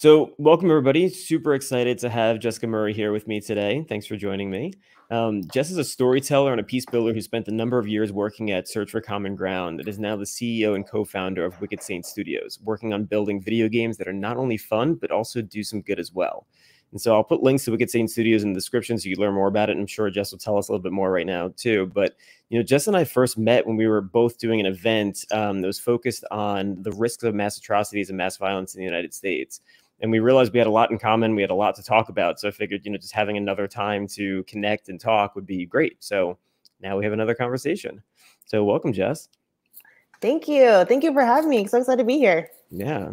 So welcome, everybody. Super excited to have Jessica Murrey here with me today. Thanks for joining me. Jess is a storyteller and a peace builder who spent a number of years working at Search for Common Ground and is now the CEO and co-founder of Wicked Saint Studios, working on building video games that are not only fun, but also do some good as well. And so I'll put links to Wicked Saint Studios in the description so you can learn more about it. And I'm sure Jess will tell us a little bit more right now too. But, Jess and I first met when we were both doing an event that was focused on the risks of mass atrocities and mass violence in the United States. And we realized we had a lot in common. We had a lot to talk about. So I figured, just having another time to connect and talk would be great. So now we have another conversation. So welcome, Jess. Thank you. Thank you for having me. I'm so excited to be here. Yeah.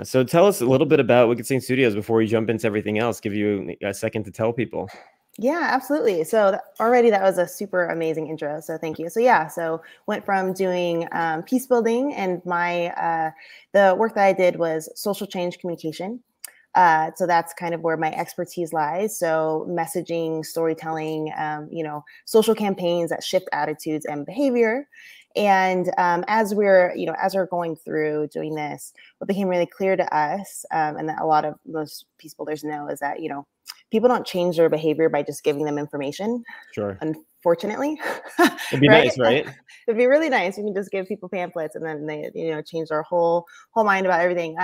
So tell us a little bit about Wicked Saint Studios before we jump into everything else. Give you a second to tell people. Yeah, absolutely. So already that was a super amazing intro. So thank you. So went from doing peace building, and the work that I did was social change communication. So that's kind of where my expertise lies. So messaging, storytelling, social campaigns that shift attitudes and behavior. And as we're going through doing this, what became really clear to us, and that a lot of most peace builders know, is that, people don't change their behavior by just giving them information. Sure. Unfortunately. It'd be nice, right? It'd be really nice. We can just give people pamphlets and then they, change their whole mind about everything.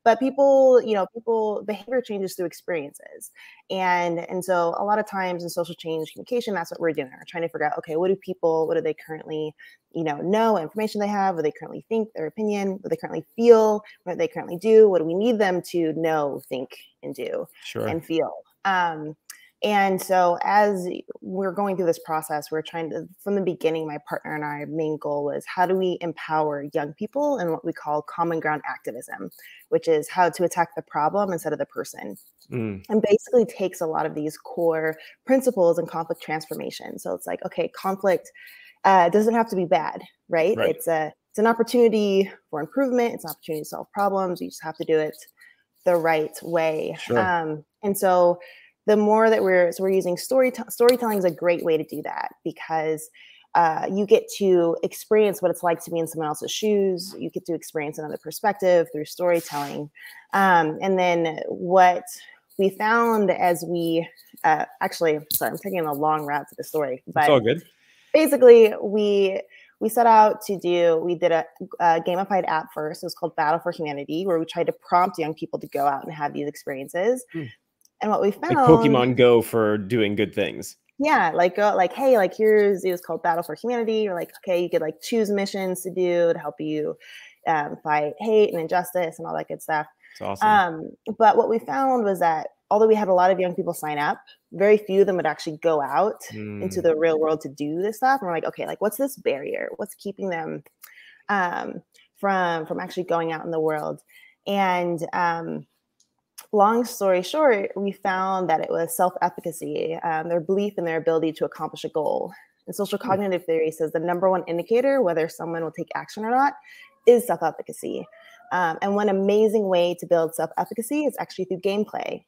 But people behavior changes through experiences. And so a lot of times in social change communication, that's what we're doing. We're trying to figure out, okay, what do they currently, know, information they have, what they currently think, their opinion, what they currently feel, what they currently do, what do we need them to know, think, and do, and feel. And so as we're going through this process, we're trying to, from the beginning, my partner and our main goal was, how do we empower young people in what we call common ground activism, which is how to attack the problem instead of the person. And basically takes a lot of these core principles in conflict transformation. So it's like, okay, conflict doesn't have to be bad, right? It's an opportunity for improvement. It's an opportunity to solve problems. You just have to do it the right way. And so the more that we're using storytelling is a great way to do that, because you get to experience what it's like to be in someone else's shoes. You get to experience another perspective through storytelling. And then what we found as we sorry, I'm taking a long route to the story, but it's all good. Basically, we set out we did a gamified app first. It was called Battle for Humanity, where we tried to prompt young people to go out and have these experiences. And what we found, like Pokemon Go for doing good things. Yeah, hey, it was called Battle for Humanity. You're like, okay, you could choose missions to do to help you fight hate and injustice and all that good stuff. It's awesome. But what we found was that although we had a lot of young people sign up, very few of them would actually go out into the real world to do this stuff. And we're like, okay, what's this barrier? What's keeping them from actually going out in the world? And long story short, we found that it was self-efficacy, their belief in their ability to accomplish a goal. And social cognitive theory says the number one indicator whether someone will take action or not is self-efficacy. And one amazing way to build self-efficacy is actually through gameplay,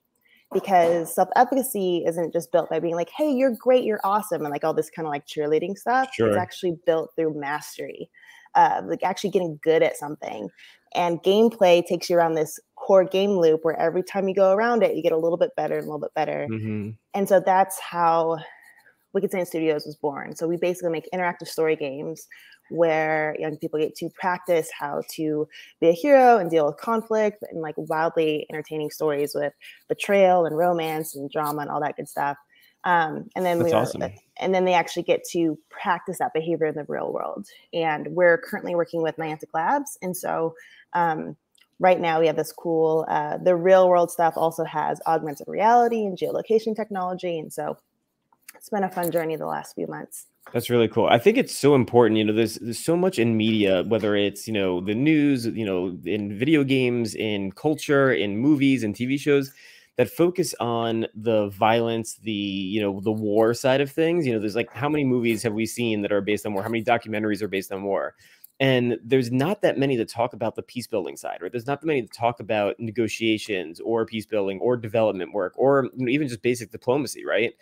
because self-efficacy isn't just built by being like, hey, you're great, you're awesome, and all this kind of cheerleading stuff. It's actually built through mastery, actually getting good at something. And gameplay takes you around this core game loop where every time you go around it, you get a little bit better and a little bit better. And so that's how Wicked Saint Studios was born. So we basically make interactive story games where young people get to practice how to be a hero and deal with conflict, and wildly entertaining stories with betrayal and romance and drama and all that good stuff. And then they actually get to practice that behavior in the real world. And we're currently working with Niantic Labs. And so right now we have this cool, the real world stuff also has augmented reality and geolocation technology. And so it's been a fun journey the last few months. That's really cool. I think it's so important. There's so much in media, whether it's, the news, in video games, in culture, in movies and TV shows, that focus on the violence, the war side of things. There's how many movies have we seen that are based on war? How many documentaries are based on war? And there's not that many that talk about the peace building side, right? There's not that many that talk about negotiations or peace building or development work or even just basic diplomacy, right?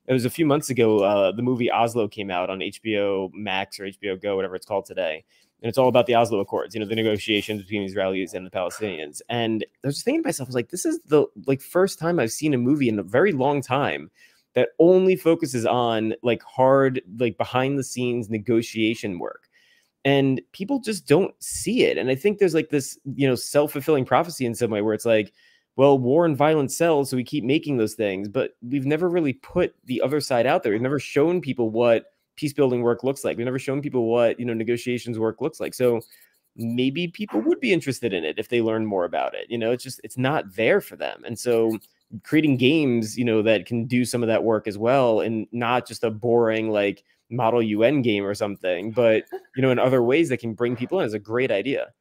It was a few months ago, the movie Oslo came out on HBO Max or HBO Go, whatever it's called today. and it's all about the Oslo Accords, the negotiations between the Israelis and the Palestinians. And I was just thinking to myself, I was like, this is the first time I've seen a movie in a very long time that only focuses on hard, behind the scenes negotiation work. And people just don't see it. And I think there's this, self-fulfilling prophecy in some way where it's like, well, war and violence sells, so we keep making those things. But we've never really put the other side out there. We've never shown people what peace building work looks like. We've never shown people what, negotiations work looks like. So maybe people would be interested in it if they learn more about it. It's not there for them. And so creating games, that can do some of that work as well, and not just a boring model UN game or something, but in other ways that can bring people in is a great idea.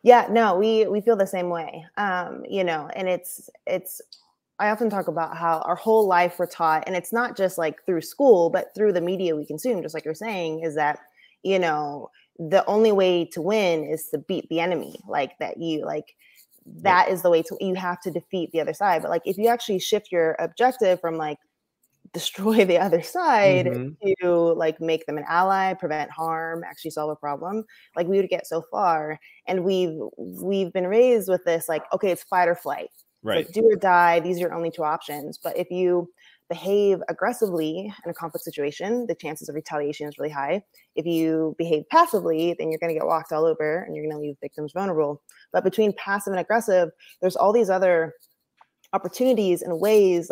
Yeah, no, we feel the same way. And it's I often talk about how our whole life we're taught, and it's not just through school, but through the media we consume, just like you're saying, is that, the only way to win is to beat the enemy, that is the way you have to defeat the other side. But if you actually shift your objective from destroy the other side to make them an ally, prevent harm, actually solve a problem, we would get so far. And we've been raised with this, okay, it's fight or flight. Right. Do or die. These are your only two options. But if you behave aggressively in a conflict situation, the chances of retaliation is really high. If you behave passively, then you're going to get walked all over and you're going to leave victims vulnerable. But between passive and aggressive, there's all these other opportunities and ways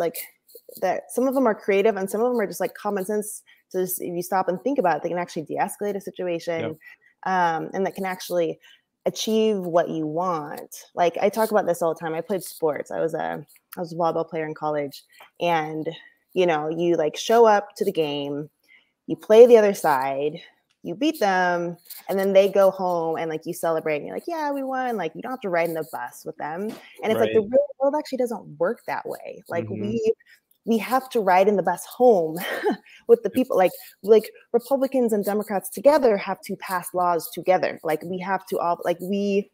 that some of them are creative and some of them are just common sense. So just, if you stop and think about it, they can actually de-escalate a situation. Yep. And that can actually achieve what you want. I talk about this all the time. I played sports. I was a volleyball player in college, and you show up to the game, you play the other side, you beat them, and then they go home and you celebrate and you're yeah, we won. You don't have to ride in the bus with them. And it's the real world actually doesn't work that way. We have to ride in the bus home with the people. Republicans and Democrats together have to pass laws together. We have to all we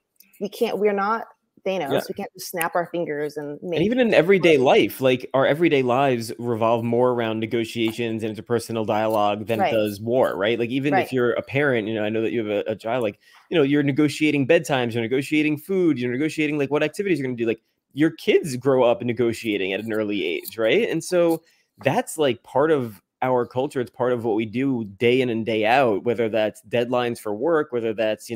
can't. We're not Thanos. Yeah. We can't just snap our fingers and make. And even in everyday life, our everyday lives revolve more around negotiations and interpersonal dialogue than it does war, right? Even if you're a parent, I know that you have a child, you're negotiating bedtimes, you're negotiating food, you're negotiating what activities you're going to do, your kids grow up negotiating at an early age, right? And so that's part of our culture. It's part of what we do day in and day out, whether that's deadlines for work, whether that's,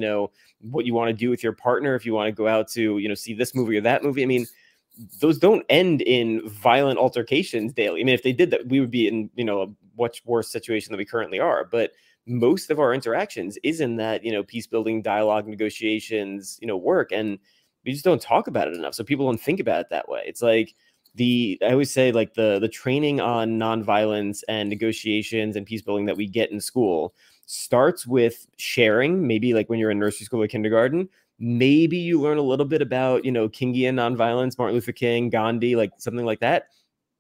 what you want to do with your partner, if you want to go out to, see this movie or that movie. I mean, those don't end in violent altercations daily. I mean, if they did that, we would be in, a much worse situation than we currently are. But most of our interactions is in that, peace building, dialogue, negotiations, work. And we just don't talk about it enough. So people don't think about it that way. It's I always say the training on nonviolence and negotiations and peace building that we get in school starts with sharing. Maybe when you're in nursery school or kindergarten, maybe you learn a little bit about, Kingian nonviolence, Martin Luther King, Gandhi, something like that.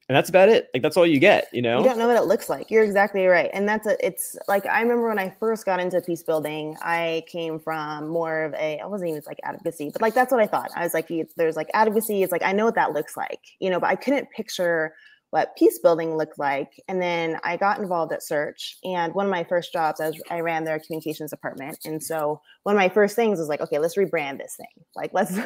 And that's about it. That's all you get, You don't know what it looks like. You're exactly right. And it's I remember when I first got into peace building, I came from more of I wasn't even advocacy, but that's what I thought. I was there's advocacy. It's I know what that looks like, but I couldn't picture what peace building looked like. And then I got involved at Search. And one of my first jobs, I ran their communications department. And so one of my first things was okay, let's rebrand this thing. Let's,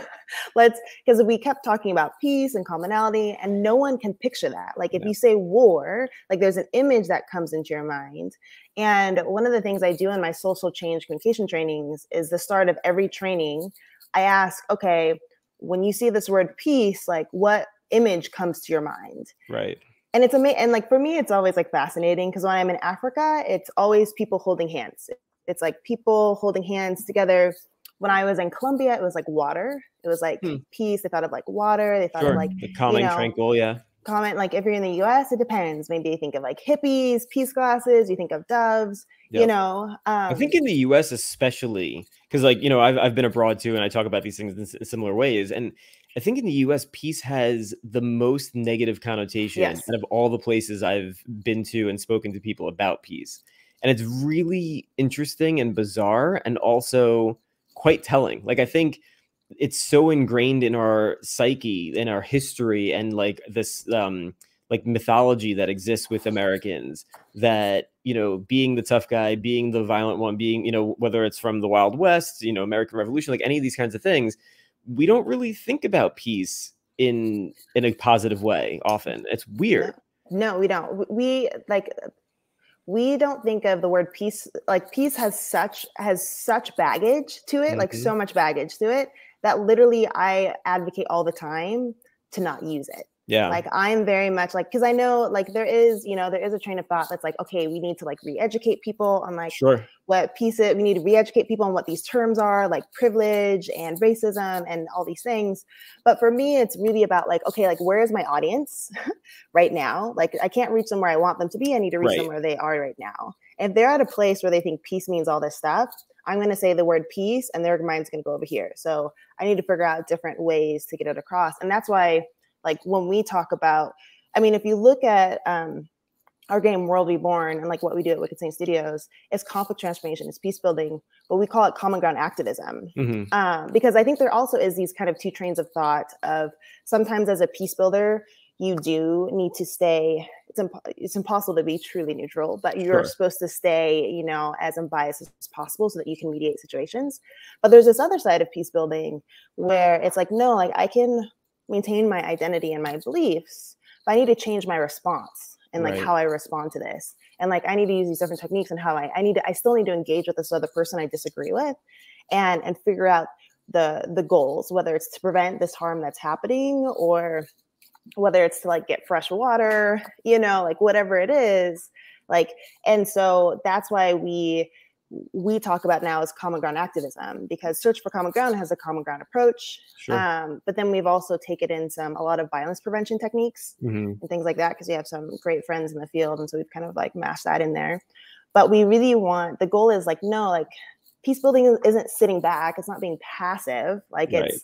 because we kept talking about peace and commonality and no one can picture that. If you say war, there's an image that comes into your mind. And one of the things I do in my social change communication trainings is the start of every training. I ask, okay, when you see this word peace, what image comes to your mind? Right. And it's amazing. And for me, it's always fascinating because when I'm in Africa, it's always people holding hands. It's people holding hands together. When I was in Colombia, it was water. It was peace. They thought of water. They thought of the calming, tranquil. Yeah. Comment if you're in the US, it depends. Maybe you think of hippies, peace glasses. You think of doves. Yep. I think in the US especially, because I've been abroad too, and I talk about these things in similar ways. And I think in the US, peace has the most negative connotation out of all the places I've been to and spoken to people about peace. And it's really interesting and bizarre and also quite telling. I think it's so ingrained in our psyche, in our history, and this like mythology that exists with Americans, that, you know, being the tough guy, being the violent one, being, you know, whether it's from the Wild West, you know, American Revolution, like any of these kinds of things, we don't really think about peace in a positive way often. It's weird. No, we don't. We don't think of the word peace. Like peace has such baggage to it, like so much baggage to it, that literally I advocate all the time to not use it. Yeah. Like I'm very much like, because I know like there is a train of thought that's like, okay, we need to like re-educate people on like what peace is. We need to re-educate people on what these terms are, like privilege and racism and all these things. But for me, it's really about like, okay, like where is my audience right now? Like I can't reach them where I want them to be. I need to reach them where they are right now. If they're at a place where they think peace means all this stuff, I'm going to say the word peace and their mind's going to go over here. So I need to figure out different ways to get it across. And that's why, like when we talk about, I mean, if you look at our game World Reborn and like what we do at Wicked Saint Studios, it's conflict transformation, it's peace building, but we call it common ground activism. Because I think there also is these kind of two trains of thought of sometimes as a peace builder, you do need to stay, it's impossible to be truly neutral, but you're supposed to stay, you know, as unbiased as possible so that you can mediate situations. But there's this other side of peace building where it's like, no, like I can maintain my identity and my beliefs, but I need to change my response and like how I respond to this. And like, I need to use these different techniques and how I still need to engage with this other person I disagree with and figure out the goals, whether it's to prevent this harm that's happening or whether it's to like get fresh water, you know, like whatever it is, like, and so that's why we talk about now as common ground activism, because Search for Common Ground has a common ground approach. But then we've also taken in a lot of violence prevention techniques and things like that, because we have some great friends in the field. And so we've kind of like mashed that in there. But we really want, the goal is like, no, like peace building isn't sitting back. It's not being passive. Like it's,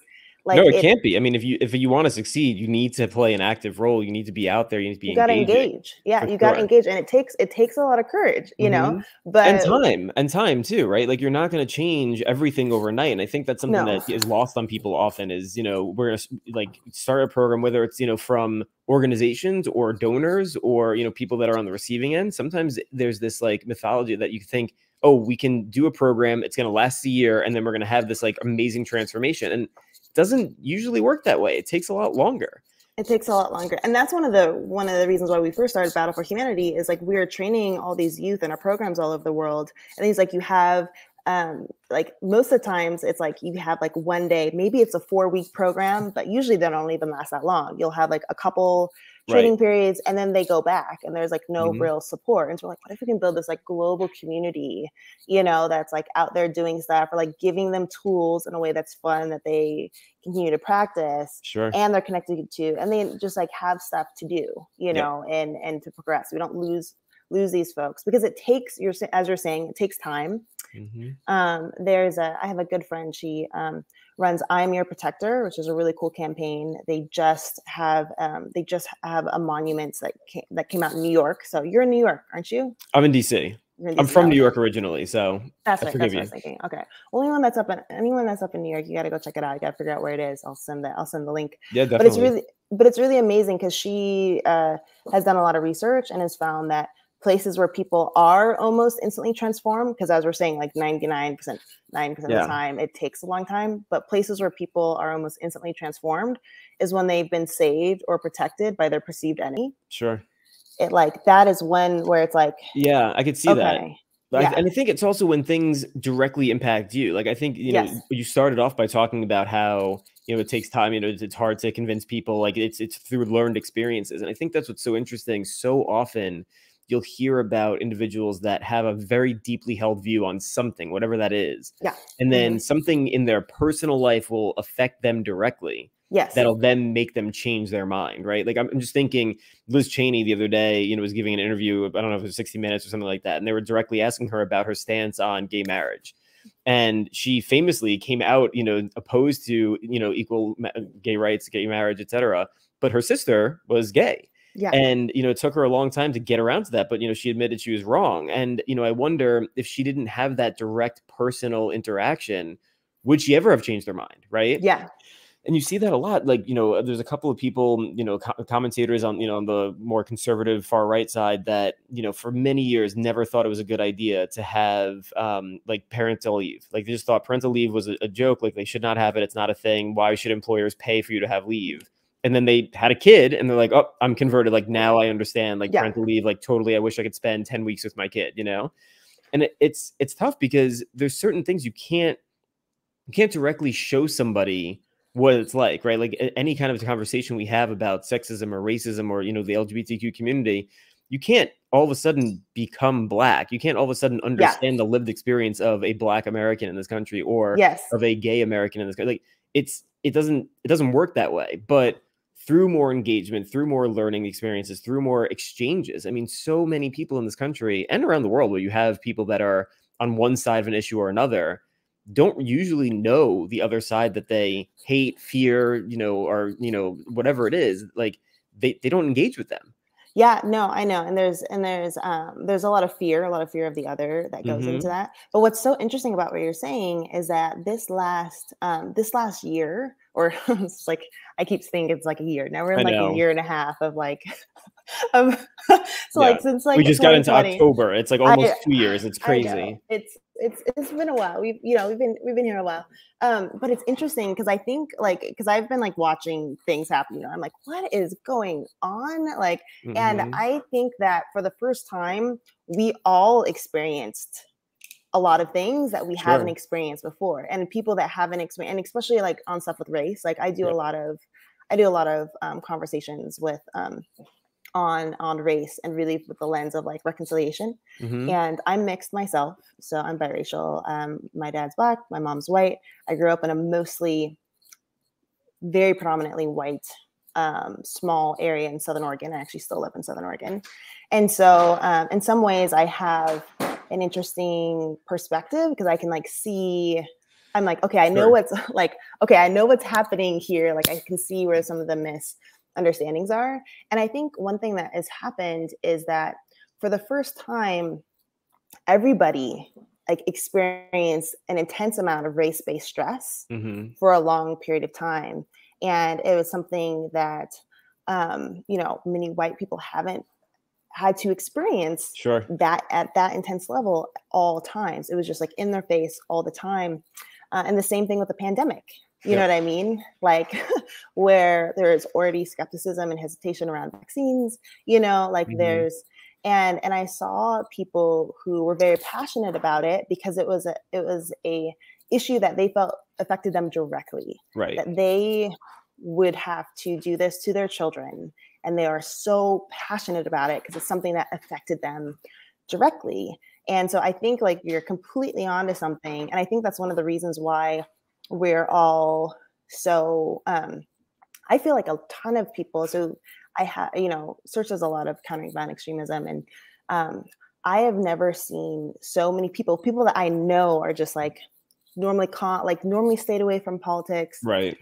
like no, it can't be. I mean, if you want to succeed, you need to play an active role. You need to be out there. You need to be. You got to engage. Yeah, you got to engage, and it takes a lot of courage, you know. But and time too, right? Like you're not going to change everything overnight. And I think that's something that is lost on people often. Is, you know, we're gonna like start a program, whether it's, you know, from organizations or donors or, you know, people that are on the receiving end. Sometimes there's this like mythology that you think, oh, we can do a program, it's going to last a year, and then we're going to have this like amazing transformation. And doesn't usually work that way. It takes a lot longer. It takes a lot longer. And that's one of the reasons why we first started Battle for Humanity is like we're training all these youth in our programs all over the world. And it's like you have like most of the times it's like you have like one day, maybe it's a 4-week program, but usually they don't even last that long. You'll have like a couple training periods and then they go back and there's like no real support. And so we're like, what if we can build this like global community, you know, that's like out there doing stuff, or like giving them tools in a way that's fun that they continue to practice and they're connected to, and they just like have stuff to do, you know, and to progress. We don't lose these folks because it takes, as you're saying, it takes time. I have a good friend, she runs I'm Your Protector, which is a really cool campaign. They just have a monument that came out in New York. So you're in New York, aren't you? I'm in DC. I'm from New York originally, so that's what I was thinking. Okay, well, anyone that's up in New York, you got to go check it out. You got to figure out where it is. I'll send the link. Yeah, definitely. But it's really amazing because she has done a lot of research and has found that places where people are almost instantly transformed, because as we're saying, like 99% of the time, it takes a long time. But places where people are almost instantly transformed is when they've been saved or protected by their perceived enemy. It like that is where it's like, yeah, I could see that. And I think it's also when things directly impact you. Like I think, you know, you started off by talking about how, you know, it takes time, you know, it's hard to convince people, like it's through learned experiences. And I think that's what's so interesting. So often you'll hear about individuals that have a very deeply held view on something, whatever that is. And then something in their personal life will affect them directly. That'll then make them change their mind, right? Like I'm just thinking Liz Cheney the other day, you know, was giving an interview, I don't know if it was 60 Minutes or something like that. And they were directly asking her about her stance on gay marriage. And she famously came out, you know, opposed to, you know, equal gay rights, gay marriage, etc. But her sister was gay. And, you know, it took her a long time to get around to that. But, you know, she admitted she was wrong. And, you know, I wonder if she didn't have that direct personal interaction, would she ever have changed her mind? Right. And you see that a lot. Like, there's a couple of people, commentators on, on the more conservative far right side that, for many years never thought it was a good idea to have like parental leave. Like they just thought parental leave was a joke. Like they should not have it. It's not a thing. Why should employers pay for you to have leave? And then they had a kid and they're like, oh, I'm converted. Like now I understand like parental leave. Like totally. I wish I could spend 10 weeks with my kid, And it's tough because there's certain things you can't directly show somebody what it's like, right? Like any kind of conversation we have about sexism or racism or, the LGBTQ community, you can't all of a sudden become Black. You can't all of a sudden understand the lived experience of a Black American in this country or of a gay American in this country. Like it doesn't work that way. But through more engagement, through more learning experiences, through more exchanges, I mean, so many people in this country and around the world where you have people that are on one side of an issue or another don't usually know the other side that they hate, fear, or, whatever it is. Like they don't engage with them. Yeah, no, I know. And there's a lot of fear of the other that goes into that. But what's so interesting about what you're saying is that this last year, or it's like, I keep thinking it's like a year. Now we're in like a year and a half of like, like since like we just got into October. It's like almost 2 years. It's crazy. It's been a while. We've been here a while. But it's interesting because I think because I've been like watching things happen. I'm like, what is going on? Like, and I think that for the first time, we all experienced a lot of things that we haven't experienced before, and people that haven't experienced, and especially like on stuff with race. Like I do a lot of conversations with on race and really with the lens of like reconciliation. And I'm mixed myself, so I'm biracial. My dad's Black, my mom's white. I grew up in a mostly very predominantly white small area in Southern Oregon. I actually still live in Southern Oregon. And so in some ways I have an interesting perspective because I can like see, I'm like, okay, I know I know what's happening here. Like I can see where some of the misunderstandings are. And I think one thing that has happened is that for the first time, everybody like experienced an intense amount of race-based stress for a long period of time. And it was something that, many white people haven't had to experience that at that intense level all times. It was just like in their face all the time. And the same thing with the pandemic. You know what I mean? Like where there is already skepticism and hesitation around vaccines, there's, and I saw people who were very passionate about it because it was a issue that they felt affected them directly, right? That they would have to do this to their children. And they are so passionate about it because it's something that affected them directly. And so I think like you're completely onto something. And I think that's one of the reasons why we're all so, I feel like a ton of people. So I have, Search does a lot of countering violent extremism. And I have never seen so many people that I know are just like normally stayed away from politics, right?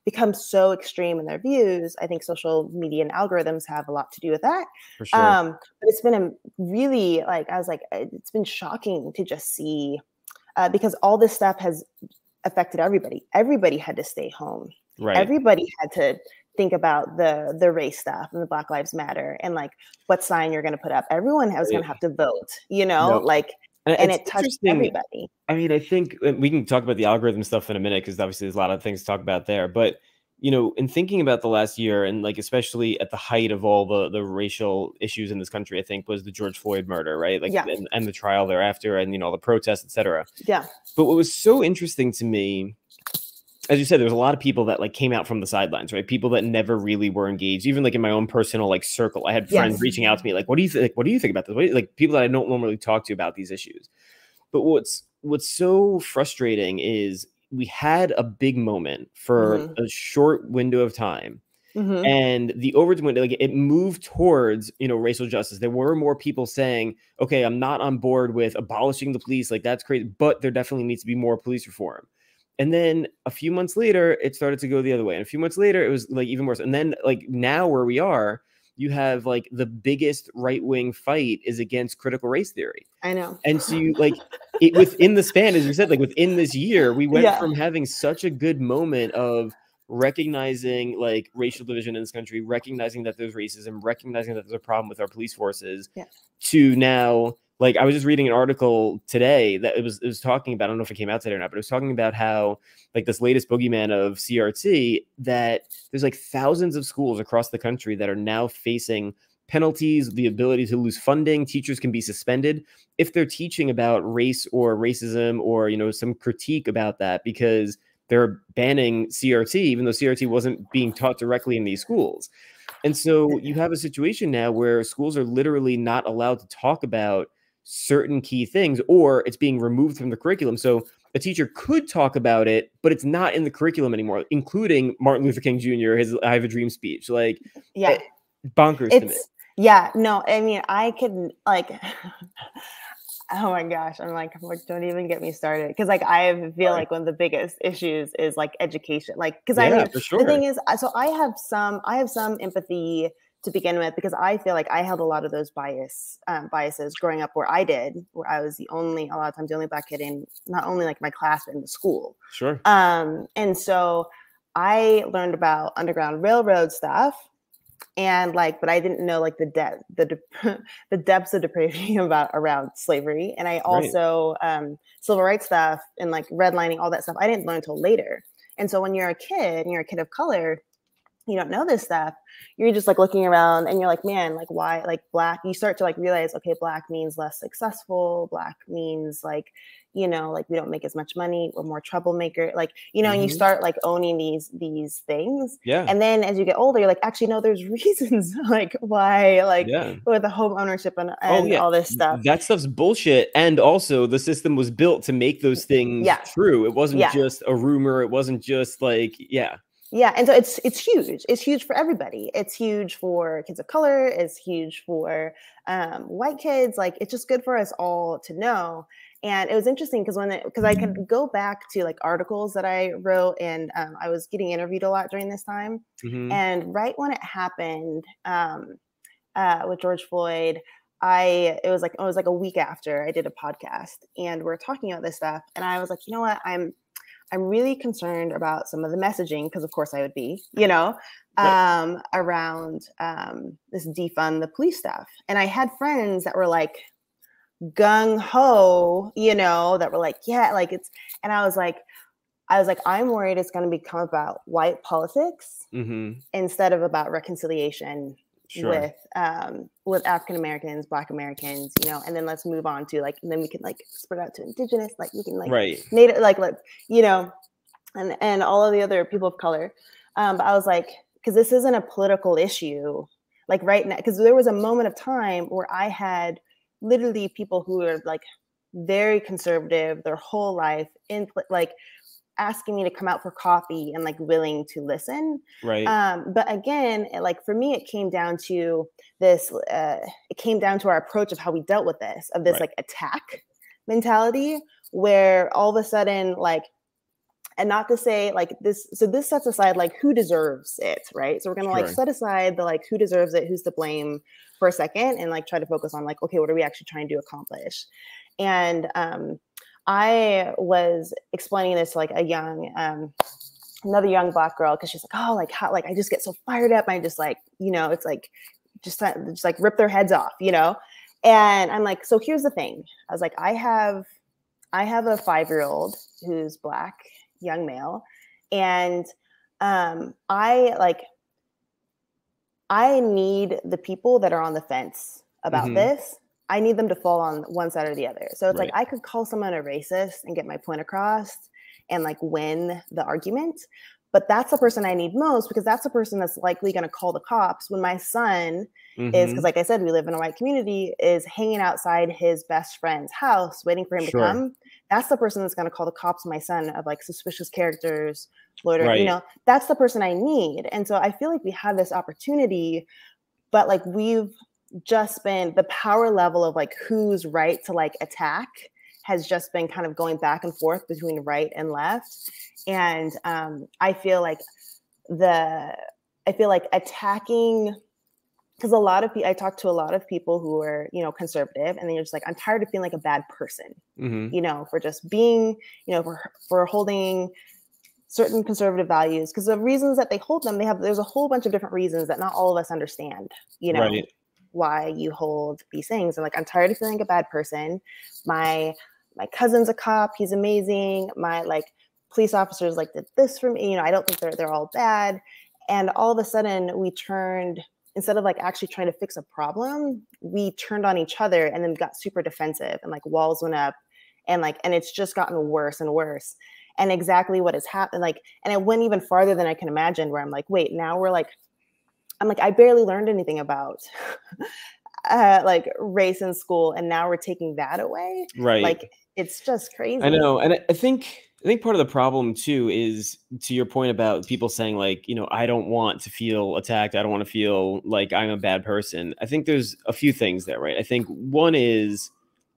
Become so extreme in their views. I think social media and algorithms have a lot to do with that. For sure. But it's been a really it's been shocking to just see because all this stuff has affected everybody. Everybody had to stay home. Right. Everybody had to think about the race stuff and the Black Lives Matter and like what sign you're going to put up. Everyone was going to have to vote, and it touched everybody. I mean, I think we can talk about the algorithm stuff in a minute because obviously there's a lot of things to talk about there. But, in thinking about the last year and like especially at the height of all the racial issues in this country, I think was the George Floyd murder, right? Like and the trial thereafter and, all the protests, et cetera. Yeah. But what was so interesting to me, as you said, there's a lot of people that like came out from the sidelines, right? People that never really were engaged. Even like in my own personal like circle, I had friends reaching out to me like, "What do you think? What do you think about this?" Like people that I don't normally talk to about these issues. But what's so frustrating is we had a big moment for a short window of time, and the overton window, like it moved towards racial justice. There were more people saying, "Okay, I'm not on board with abolishing the police. Like that's crazy, but there definitely needs to be more police reform." And then a few months later, it started to go the other way. And a few months later, it was like even worse. And then like now where we are, you have like the biggest right-wing fight is against critical race theory. I know. And so you like it within the span, as you said, like within this year, we went from having such a good moment of recognizing like racial division in this country, recognizing that there's racism, recognizing that there's a problem with our police forces, to now, like, I was just reading an article today that it was talking about, I don't know if it came out today or not, but it was talking about how, like, this latest boogeyman of CRT, that there's like thousands of schools across the country that are now facing penalties, the ability to lose funding. Teachers can be suspended if they're teaching about race or racism or, you know, some critique about that, because they're banning CRT, even though CRT wasn't being taught directly in these schools. And so you have a situation now where schools are literally not allowed to talk about certain key things, or it's being removed from the curriculum. So a teacher could talk about it, but it's not in the curriculum anymore, including Martin Luther King Jr., his I Have a Dream speech. Like, bonkers to me. Yeah, no, I mean, I could, like, oh my gosh, I'm like, don't even get me started. Because, like, I feel like one of the biggest issues is like education. Like, because I mean, for sure. The thing is, so I have some empathy to begin with, because I feel like I held a lot of those biases growing up where I was a lot of times the only Black kid in not only like my class, but in the school. Sure. And so I learned about Underground Railroad stuff. And like, but I didn't know like the depths of depravity around slavery. And I also, civil rights stuff and like redlining, all that stuff, I didn't learn until later. And so when you're a kid and you're a kid of color, you don't know this stuff. You're just like looking around and you're like, man, like, why, like, Black, you start to like realize, okay, Black means less successful. Black means like, you know, like we don't make as much money. We're more troublemaker. Like, you know, and you start like owning these things. Yeah. And then as you get older, you're like, actually, no, there's reasons like why, like with the home ownership and all this stuff. That stuff's bullshit. And also the system was built to make those things true. It wasn't just a rumor. It wasn't just like, Yeah, and so it's huge. It's huge for everybody. It's huge for kids of color. It's huge for white kids. Like, it's just good for us all to know. And it was interesting because I could go back to like articles that I wrote, and I was getting interviewed a lot during this time. And right when it happened with George Floyd, it was like a week after I did a podcast, and we're talking about this stuff, and I was like, you know what, I'm really concerned about some of the messaging, because of course I would be, you know, around this defund the police stuff. And I had friends that were like gung ho, you know, that were like, yeah, like it's, and I was like, I'm worried it's going to become about white politics instead of about reconciliation with African Americans, Black Americans, you know, and then let's move on to like, and then we can like spread out to Indigenous, like we can like Native, like you know, and all of the other people of color. But I was like, because this isn't a political issue, like right now, because there was a moment of time where I had literally people who were like very conservative their whole life, in like asking me to come out for coffee and like willing to listen. But again, like for me, it came down to this, it came down to our approach of how we dealt with this, of this like attack mentality, where all of a sudden, like, and not to say like this, so this sets aside like who deserves it, right? So we're gonna like set aside the like who deserves it, who's to blame for a second, and like try to focus on like, okay, what are we actually trying to accomplish? And I was explaining this to like a young, another young Black girl, because she's like, oh, like how, like I just get so fired up. I just like, you know, it's like just like rip their heads off, you know. And I'm like, so here's the thing. I was like, I have a 5-year-old who's Black, young male, and I need the people that are on the fence about this. I need them to fall on one side or the other. So it's like, I could call someone a racist and get my point across and like win the argument. But that's the person I need most, because that's the person that's likely going to call the cops when my son is, because like I said, we live in a white community, is hanging outside his best friend's house waiting for him to come. That's the person that's going to call the cops on my son of like suspicious characters, loitering, you know, that's the person I need. And so I feel like we have this opportunity, but like we've just been, the power level of like who's right to like attack has just been kind of going back and forth between right and left. And I feel like attacking, because a lot of people, I talk to a lot of people who are, you know, conservative, and then you're just like, I'm tired of feeling like a bad person, you know, for just being, you know, for holding certain conservative values, because the reasons that they hold them, there's a whole bunch of different reasons that not all of us understand, you know, Right. why you hold these things. And like, I'm tired of feeling like a bad person. My cousin's a cop. He's amazing. My like police officers like did this for me. You know, I don't think they're all bad. And all of a sudden we turned, instead of like actually trying to fix a problem, we turned on each other and then got super defensive and like walls went up and it's just gotten worse and worse. And exactly what has happened, like, and it went even farther than I can imagine, where I'm like, wait, now we're like, I'm like, I barely learned anything about like race in school, and now we're taking that away. Right. Like, it's just crazy. I know. And I think part of the problem too is, to your point about people saying like, you know, I don't want to feel attacked. I don't want to feel like I'm a bad person. I think there's a few things there, right? I think one is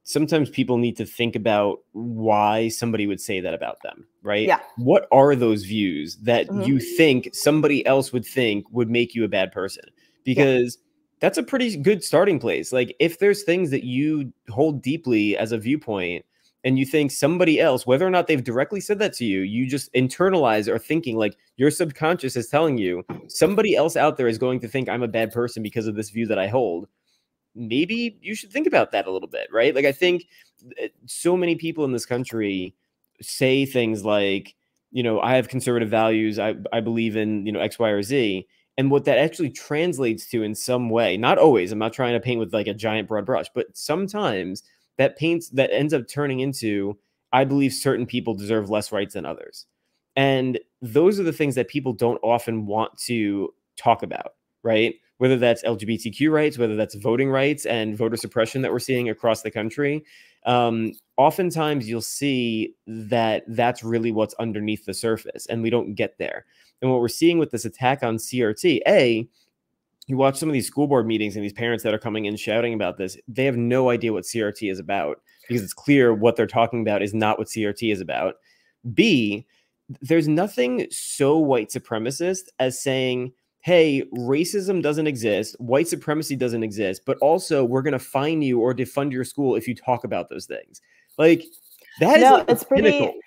sometimes people need to think about why somebody would say that about them, right? Yeah. What are those views that you think somebody else would think would make you a bad person? Because that's a pretty good starting place. Like, if there's things that you hold deeply as a viewpoint and you think somebody else, whether or not they've directly said that to you, you just internalize or thinking like your subconscious is telling you somebody else out there is going to think I'm a bad person because of this view that I hold. Maybe you should think about that a little bit, right? Like, I think so many people in this country say things like, you know, I have conservative values. I believe in, you know, X, Y, or Z. And what that actually translates to in some way, not always, I'm not trying to paint with like a giant broad brush, but sometimes that ends up turning into, I believe certain people deserve less rights than others. And those are the things that people don't often want to talk about, right? Whether that's LGBTQ rights, whether that's voting rights and voter suppression that we're seeing across the country. Oftentimes you'll see that that's really what's underneath the surface, and we don't get there. And what we're seeing with this attack on CRT, you watch some of these school board meetings and these parents that are coming in shouting about this, they have no idea what CRT is about, because it's clear what they're talking about is not what CRT is about. B, there's nothing so white supremacist as saying, hey, racism doesn't exist, white supremacy doesn't exist, but also we're going to fine you or defund your school if you talk about those things. Like, that is like it's pretty pinnacle.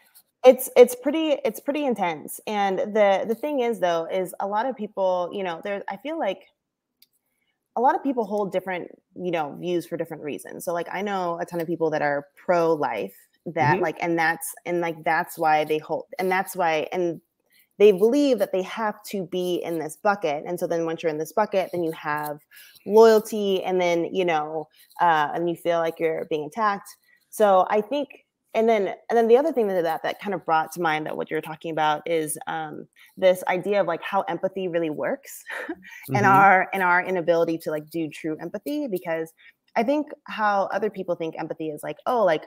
It's pretty intense. And the thing is, though, is a lot of people, you know, I feel like a lot of people hold different, you know, views for different reasons. So like, I know a ton of people that are pro-life, that like, and that's why they hold, and that's why, and they believe that they have to be in this bucket. And so then once you're in this bucket, then you have loyalty, and then, you know, and you feel like you're being attacked. So I think, and then the other thing that kind of brought to mind that what you're talking about is this idea of like how empathy really works and our inability to like do true empathy. Because I think how other people think empathy is like, oh, like,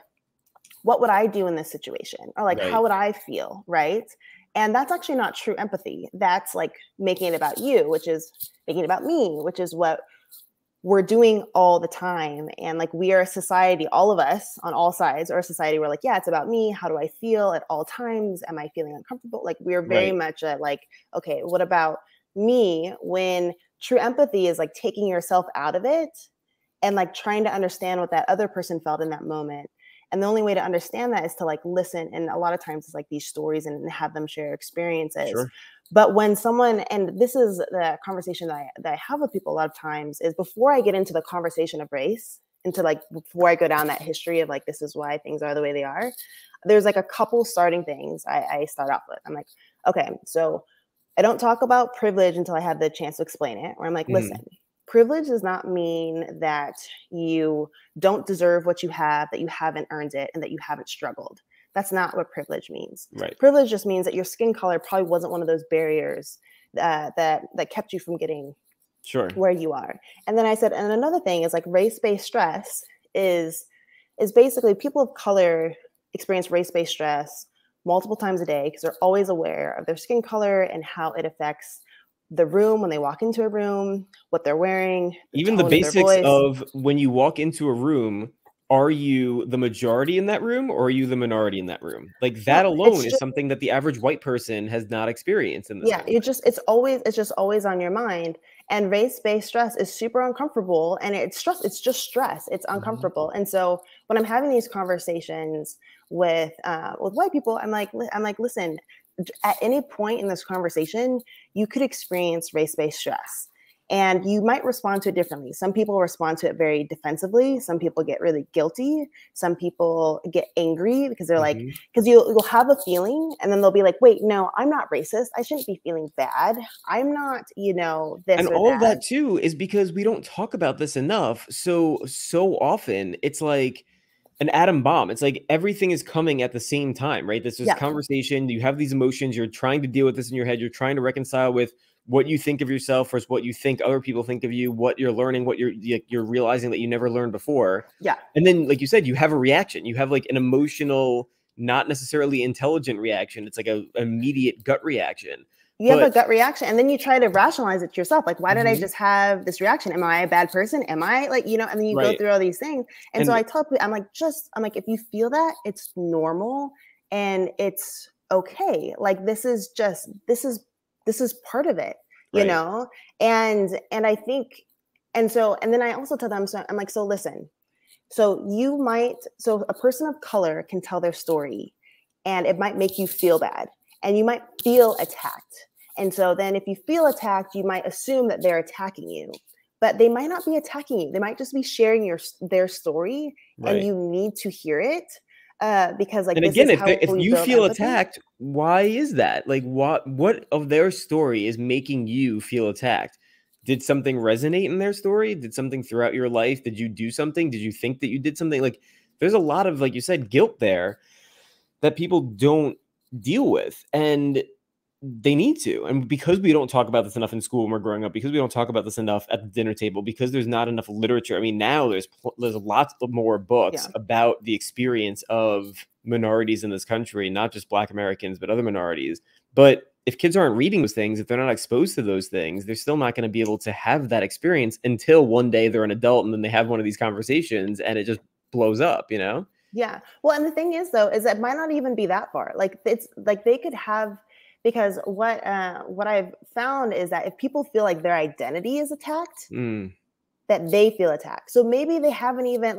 what would I do in this situation? Or like, how would I feel? Right. And that's actually not true empathy. That's like making it about you, which is making it about me, which is what we're doing all the time. And like, we are a society, all of us on all sides are a society where like, yeah, it's about me. How do I feel at all times? Am I feeling uncomfortable? Like, we're very much at like, okay, what about me? When true empathy is like taking yourself out of it and like trying to understand what that other person felt in that moment. And the only way to understand that is to like listen. And a lot of times it's like these stories and have them share experiences. Sure. But when someone, and this is the conversation that I have with people a lot of times, is before I get into the conversation of race, into like, before I go down that history of like, this is why things are the way they are, there's like a couple starting things I start off with. I'm like, okay, so I don't talk about privilege until I have the chance to explain it. Or I'm like, listen, privilege does not mean that you don't deserve what you have, that you haven't earned it, and that you haven't struggled. That's not what privilege means. Right. Privilege just means that your skin color probably wasn't one of those barriers that kept you from getting where you are. And then I said, and another thing is like race-based stress is basically people of color experience race-based stress multiple times a day because they're always aware of their skin color and how it affects the room when they walk into a room, what they're wearing, even the basics of when you walk into a room, are you the majority in that room or are you the minority in that room? Like that alone is something that the average white person has not experienced in this. Yeah, it's just always on your mind. And race-based stress is super uncomfortable, and it's just stress. It's uncomfortable. And so when I'm having these conversations with white people, I'm like, listen, at any point in this conversation, you could experience race-based stress. And you might respond to it differently. Some people respond to it very defensively. Some people get really guilty. Some people get angry because they're like, because you'll have a feeling and then they'll be like, wait, no, I'm not racist. I shouldn't be feeling bad. I'm not, you know, this and or all of that. that too is because we don't talk about this enough. So often it's like an atom bomb. It's like everything is coming at the same time, right? This is conversation. You have these emotions. You're trying to deal with this in your head. You're trying to reconcile with what you think of yourself versus what you think other people think of you, what you're learning, what you're realizing that you never learned before. Yeah. And then, like you said, you have a reaction. You have like an emotional, not necessarily intelligent reaction. It's like an immediate gut reaction. You have a gut reaction, and then you try to rationalize it to yourself. Like, why did I Mhm. just have this reaction? Am I a bad person? Am I like, you know, and then you go Right. through all these things. And so I tell people, I'm like, if you feel that, it's normal and it's okay. Like, this is part of it, you Right. know? And I think, and then I also tell them, so I'm like, so listen, so a person of color can tell their story and it might make you feel bad and you might feel attacked. And so then if you feel attacked, you might assume that they're attacking you, but they might not be attacking you. They might just be sharing their story, Right. and you need to hear it because like, and this again, is how if we you build feel empathy. attacked, why is that? Like, what of their story is making you feel attacked? Did something resonate in their story? Did something throughout your life? Did you do something? Did you think that you did something? Like, there's a lot of, like you said, guilt there that people don't deal with, and they need to. And because we don't talk about this enough in school when we're growing up, because we don't talk about this enough at the dinner table, because there's not enough literature. I mean, now there's lots more books about the experience of minorities in this country, not just Black Americans, but other minorities. But if kids aren't reading those things, if they're not exposed to those things, they're still not going to be able to have that experience until one day they're an adult and then they have one of these conversations and it just blows up, you know? Yeah. Well, and the thing is, though, is that it might not even be that far. Like, it's like they could have, because what I've found is that if people feel like their identity is attacked, that they feel attacked. So maybe they haven't even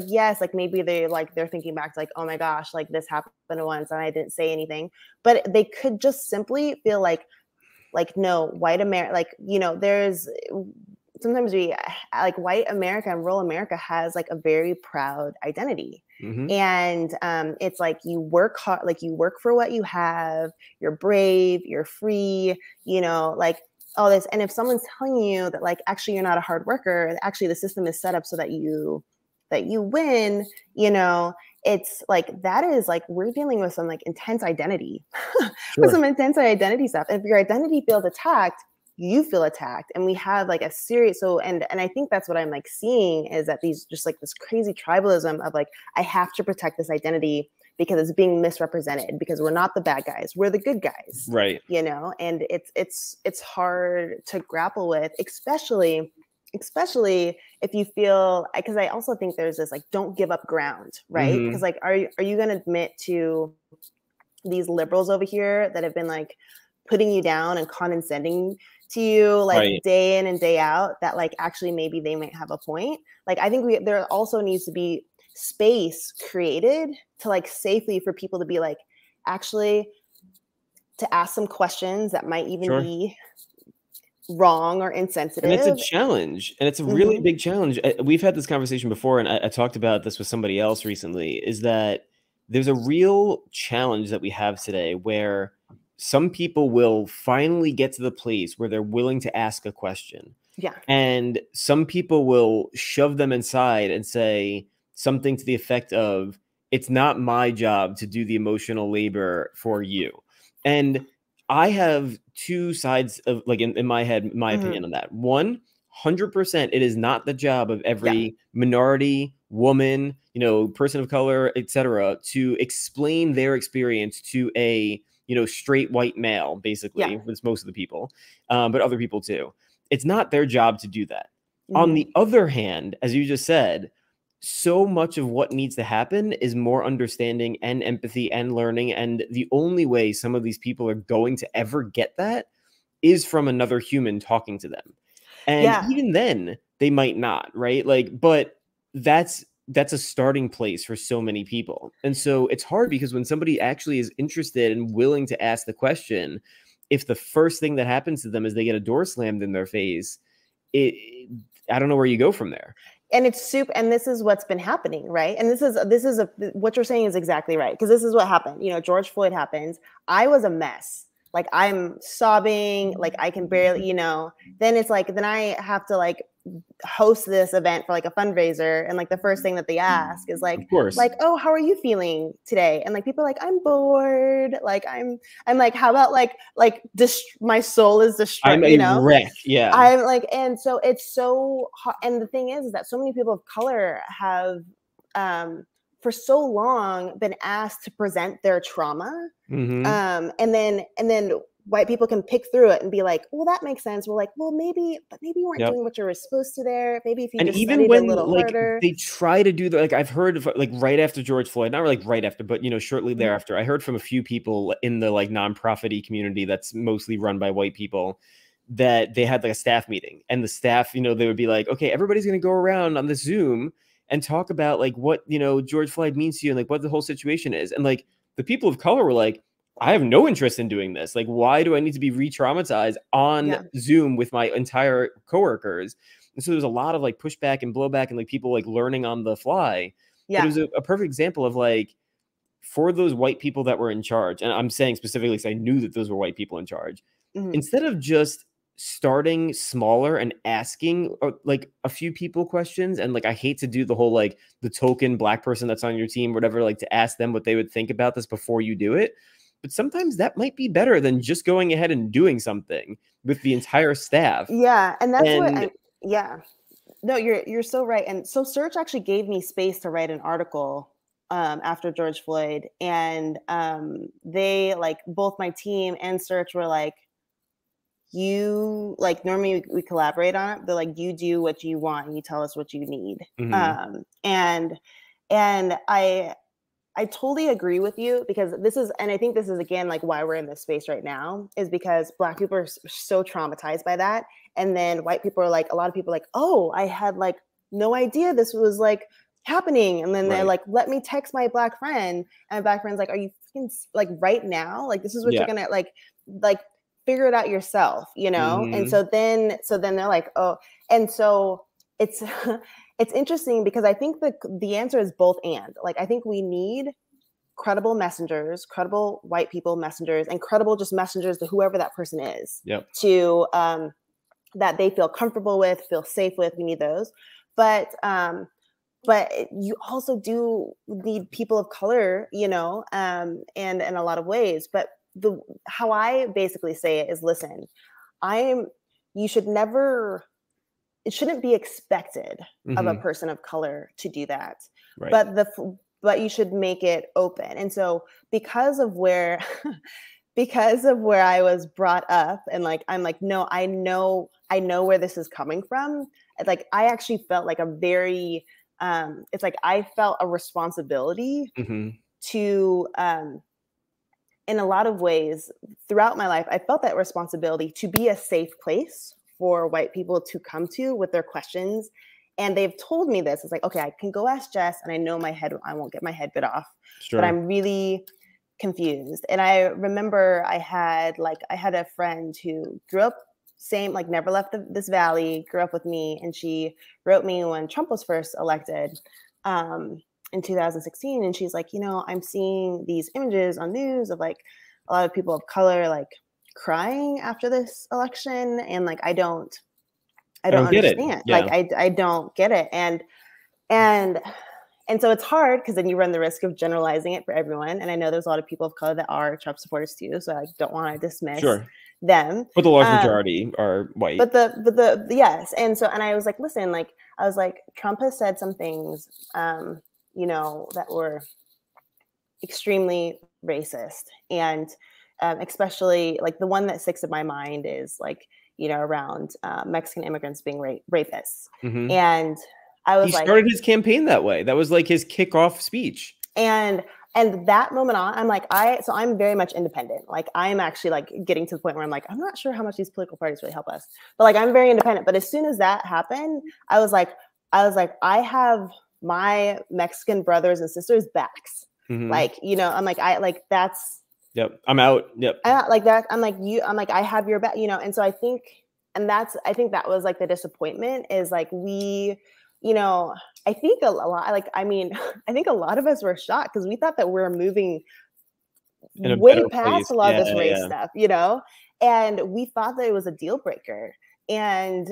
yes, like maybe they're thinking back to like, oh my gosh, like this happened once and I didn't say anything, but they could just simply feel like no, white America, like, you know, there's sometimes like white America and rural America has like a very proud identity. And it's like you work hard, like you work for what you have, you're brave, you're free, you know, like all this. And if someone's telling you that like, actually, you're not a hard worker, actually the system is set up so that you win, you know, it's like, that is like, we're dealing with some like intense identity, with some intense identity stuff. And if your identity feels attacked, you feel attacked. And we have like a serious, and I think that's what I'm like seeing, is that these just like this crazy tribalism of like, I have to protect this identity because it's being misrepresented, because we're not the bad guys, we're the good guys, right? You know, and it's hard to grapple with, especially if you feel, because I also think there's this like, don't give up ground, right? Because like, are you going to admit to these liberals over here that have been like putting you down and condescending to you like day in and day out, that like actually maybe they might have a point? Like, I think there also needs to be space created to like safely for people to be like, actually, to ask some questions that might even be wrong or insensitive. And it's a challenge, and it's a really big challenge. We've had this conversation before, and I talked about this with somebody else recently, is that there's a real challenge that we have today where some people will finally get to the place where they're willing to ask a question. Yeah. And some people will shove them inside and say something to the effect of, it's not my job to do the emotional labor for you. And I have two sides of, like, in my head, my opinion on that. 100%, it is not the job of every minority, woman, you know, person of color, etc., to explain their experience to a, you know, straight white male, basically, with most of the people, but other people too. It's not their job to do that. On the other hand, as you just said, so much of what needs to happen is more understanding and empathy and learning. And the only way some of these people are going to ever get that is from another human talking to them. And even then, they might not, right? Like, but that's that's a starting place for so many people. And so it's hard because when somebody actually is interested and willing to ask the question, if the first thing that happens to them is they get a door slammed in their face, I don't know where you go from there. And it's super, and this is what's been happening, right? And what you're saying is exactly right, because this is what happened. You know, George Floyd happens. I was a mess. Like, I'm sobbing, like I can barely, you know, then it's like, then I have to like host this event for like a fundraiser, and like the first thing that they ask is like, oh, how are you feeling today? And like people are like, I'm bored, like I'm like, how about like my soul is destroyed, I'm a wreck. Yeah, I'm like, and so it's so hard. And the thing is that so many people of color have for so long been asked to present their trauma, and then white people can pick through it and be like, well, that makes sense. We're like, well, maybe you weren't doing what you were supposed to there. Maybe if you just studied a little harder. They try to do like, I've heard of like right after George Floyd, not like right after, but, you know, shortly thereafter, I heard from a few people in the like nonprofit-y community that's mostly run by white people, that they had like a staff meeting, and the staff, you know, they would be like, okay, everybody's going to go around on the Zoom and talk about like what, you know, George Floyd means to you and like what the whole situation is. And like the people of color were like, I have no interest in doing this. Like, why do I need to be re-traumatized on Zoom with my entire coworkers? And so there's a lot of like pushback and blowback and like people like learning on the fly. Yeah. But it was a perfect example of like, for those white people that were in charge, and I'm saying specifically because I knew that those were white people in charge, instead of just starting smaller and asking like a few people questions, and like I hate to do the whole like the token black person that's on your team, whatever, like to ask them what they would think about this before you do it. But sometimes that might be better than just going ahead and doing something with the entire staff. Yeah, and that's no, you're so right. And so Search actually gave me space to write an article after George Floyd, and they like both my team and Search were like, you like normally we collaborate on it. They're like, you do what you want and you tell us what you need. And I totally agree with you, because this is, and I think this is again like why we're in this space right now, is because Black people are so traumatized by that, and then white people are like, a lot of people are like, oh, I had like no idea this was like happening, and then they're like, let me text my Black friend, and my Black friend's like, are you fucking like right now? Like this is what you're gonna like figure it out yourself, you know? And so then they're like, oh, and so it's it's interesting because I think the answer is both and. Like, I think we need credible messengers, credible white people messengers, and credible just messengers to whoever that person is, to that they feel comfortable with, feel safe with. We need those. But you also do need people of color, you know, and in a lot of ways. But how I basically say it is, listen, you should never, it shouldn't be expected of a person of color to do that, but you should make it open. And so because of where I was brought up, and like, I'm like, no, I know where this is coming from. Like, I actually felt like a very, it's like, I felt a responsibility to, in a lot of ways throughout my life, I felt that responsibility to be a safe place for white people to come to with their questions. And they've told me this. It's like, okay, I can go ask Jess, and I know I won't get my head bit off, but I'm really confused. And I remember I had a friend who grew up like never left this valley, grew up with me. And she wrote me when Trump was first elected in 2016. And she's like, you know, I'm seeing these images on news of like a lot of people of color, like crying after this election, and like I don't understand. Like I don't get it, and so it's hard because then you run the risk of generalizing it for everyone. And I know there's a lot of people of color that are Trump supporters too, so I don't want to dismiss them. But the large majority are white. But the yes, and I was like, listen, like I was like, Trump has said some things, you know, that were extremely racist, and especially like the one that sticks in my mind is like, you know, around Mexican immigrants being rapists. And I was like, he started his campaign that way. That was like his kickoff speech. And that moment on, I'm like, I'm very much independent. Like I'm actually like getting to the point where I'm like, I'm not sure how much these political parties really help us, but like I'm very independent. But as soon as that happened, I was like, I have my Mexican brothers and sisters' backs. Like, you know, I'm like, that's. Yep. I'm out. Yep. Like that. I'm like, I have your back, you know? And so I think that was like the disappointment is like, we, you know, I think a lot, like, I mean, I think a lot of us were shocked because we thought that we're moving way past a lot of this race stuff, you know? And we thought that it was a deal breaker. And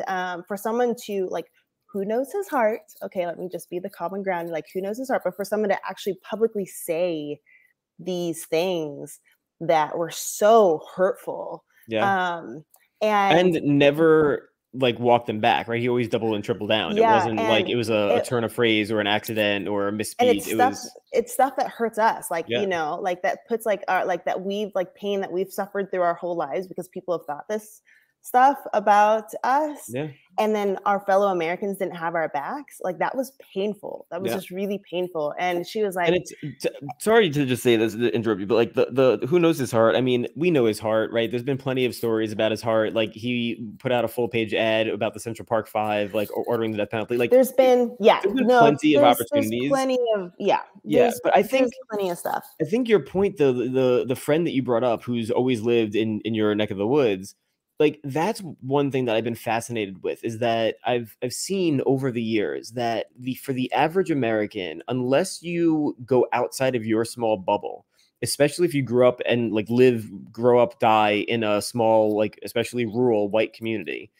for someone to like, who knows his heart? Okay, let me just be the common ground. Like, who knows his heart? But for someone to actually publicly say these things that were so hurtful, and never like walk them back, right? He always double and triple down. It wasn't like it was a turn of phrase or an accident or a misspeak. It's stuff that hurts us, like, you know, like that puts like our, like that we've like pain that we've suffered through our whole lives because people have thought this stuff about us. And then our fellow Americans didn't have our backs. Like, that was painful. That was just really painful. And she was like, and it's sorry to just say this, to interrupt you, but like the who knows his heart? I mean, we know his heart, right? There's been plenty of stories about his heart. Like, he put out a full page ad about the Central Park Five, like ordering the death penalty. Like, there's been plenty of opportunities. There's plenty of but I think plenty of stuff. I think your point, the friend that you brought up, who's always lived in your neck of the woods, like, that's one thing that I've been fascinated with, is that I've seen over the years that for the average American, unless you go outside of your small bubble, especially if you grew up and like grow up, die in a small, like especially rural white community,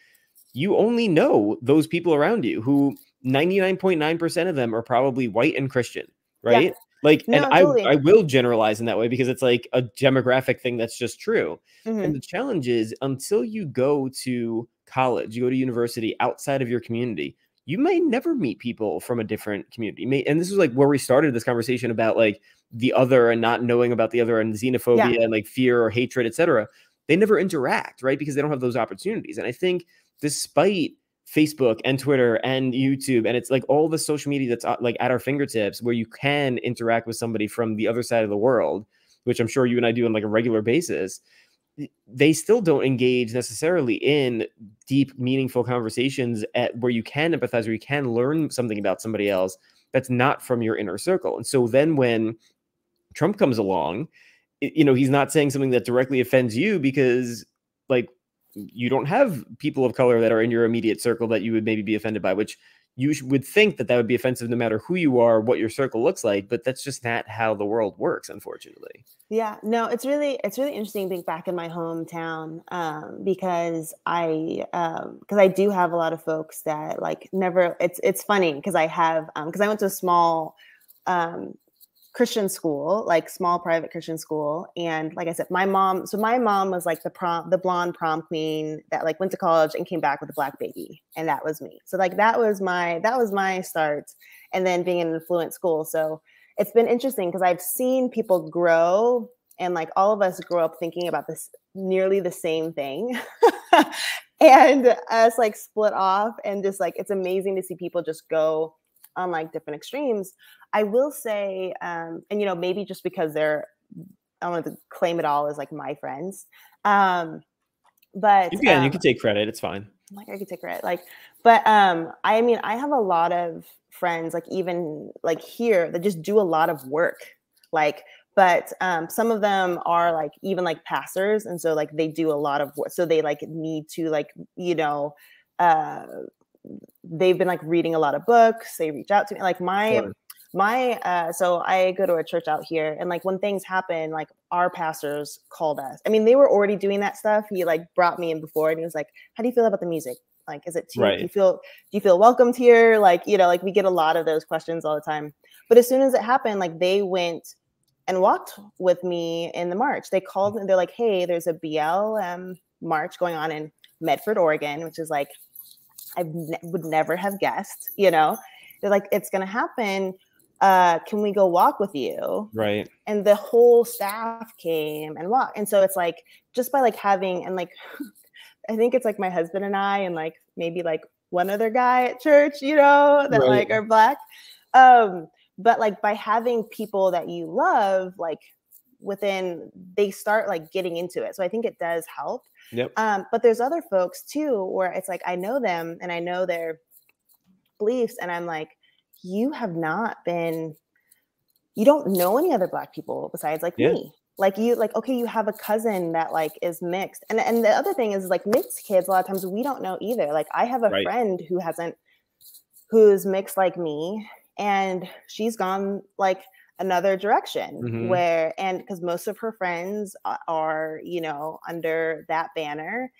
you only know those people around you, who 99.9% of them are probably white and Christian, right? Yeah. Like, and totally. I will generalize in that way because it's like a demographic thing that's just true. And the challenge is, until you go to college, you go to university outside of your community, you may never meet people from a different community. And this is like where we started this conversation about like the other and not knowing about the other and xenophobia and like fear or hatred, etc. They never interact, right? Because they don't have those opportunities. And I think despite Facebook and Twitter and YouTube, and it's like all the social media that's like at our fingertips, where you can interact with somebody from the other side of the world, which I'm sure you and I do on like a regular basis, they still don't engage necessarily in deep, meaningful conversations where you can empathize, where you can learn something about somebody else that's not from your inner circle. And so then when Trump comes along, you know, he's not saying something that directly offends you because like you don't have people of color that are in your immediate circle that you would maybe be offended by, which you would think that would be offensive no matter who you are, what your circle looks like, but that's just not how the world works, unfortunately. Yeah, no, it's really interesting to think back in my hometown, because I do have a lot of folks that like never, it's funny because I have, because I went to a small, Christian school, like small private Christian school. And like I said, my mom was like the blonde prom queen that like went to college and came back with a black baby. And that was me. So like, that was my start. And then being in an affluent school. So it's been interesting because I've seen people grow, and like all of us grow up thinking about this nearly the same thing. And us like split off, and just like, it's amazing to see people just go on like different extremes. I will say, and you know, maybe just because I don't want to claim it all as like my friends, but you can take credit. It's fine. Like, I could take credit, like, but I mean, I have a lot of friends, like even like here, that just do a lot of work, like, but some of them are like even like pastors, and so like they do a lot of work, so they like need to like, you know, they've been like reading a lot of books. They reach out to me, like so I go to a church out here, and like when things happen, like our pastors called us. I mean, they were already doing that stuff. He like brought me in before, and he was like, "How do you feel about the music? Like, is it too, do you feel welcomed here?" Like, you know, like we get a lot of those questions all the time. But as soon as it happened, like they went and walked with me in the march. They called and they're like, "Hey, there's a BLM march going on in Medford, Oregon," which is like, I would never have guessed, you know. They're like, "It's going to happen. Can we go walk with you?" Right. And the whole staff came and walked. And so it's like, just by like having, and like, I think it's like my husband and I, and like maybe like one other guy at church, you know, that like are Black. But like by having people that you love, like they start like getting into it. So I think it does help. Yep. But there's other folks too, where it's like, I know them and I know their beliefs, and I'm like, you have not been, you don't know any other Black people besides like me. Like you, like, okay, you have a cousin that like is mixed. And the other thing is like mixed kids, a lot of times we don't know either. Like I have a friend who's mixed like me, and she's gone like another direction where, and because most of her friends are, you know, under that banner.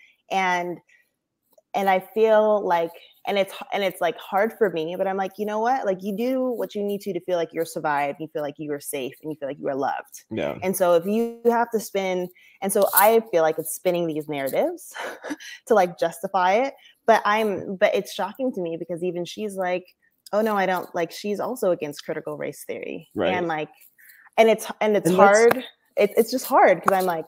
And I feel like, and it's like hard for me, but I'm like, you know what? Like you do what you need to feel like you're survived, you feel like you are safe, and you feel like you are loved. Yeah. And so if you have to spin, and so I feel like it's spinning these narratives to like justify it. But it's shocking to me because even she's like, oh no, I don't, like she's also against critical race theory. Right. And like, and it's hard. It's just hard because I'm like,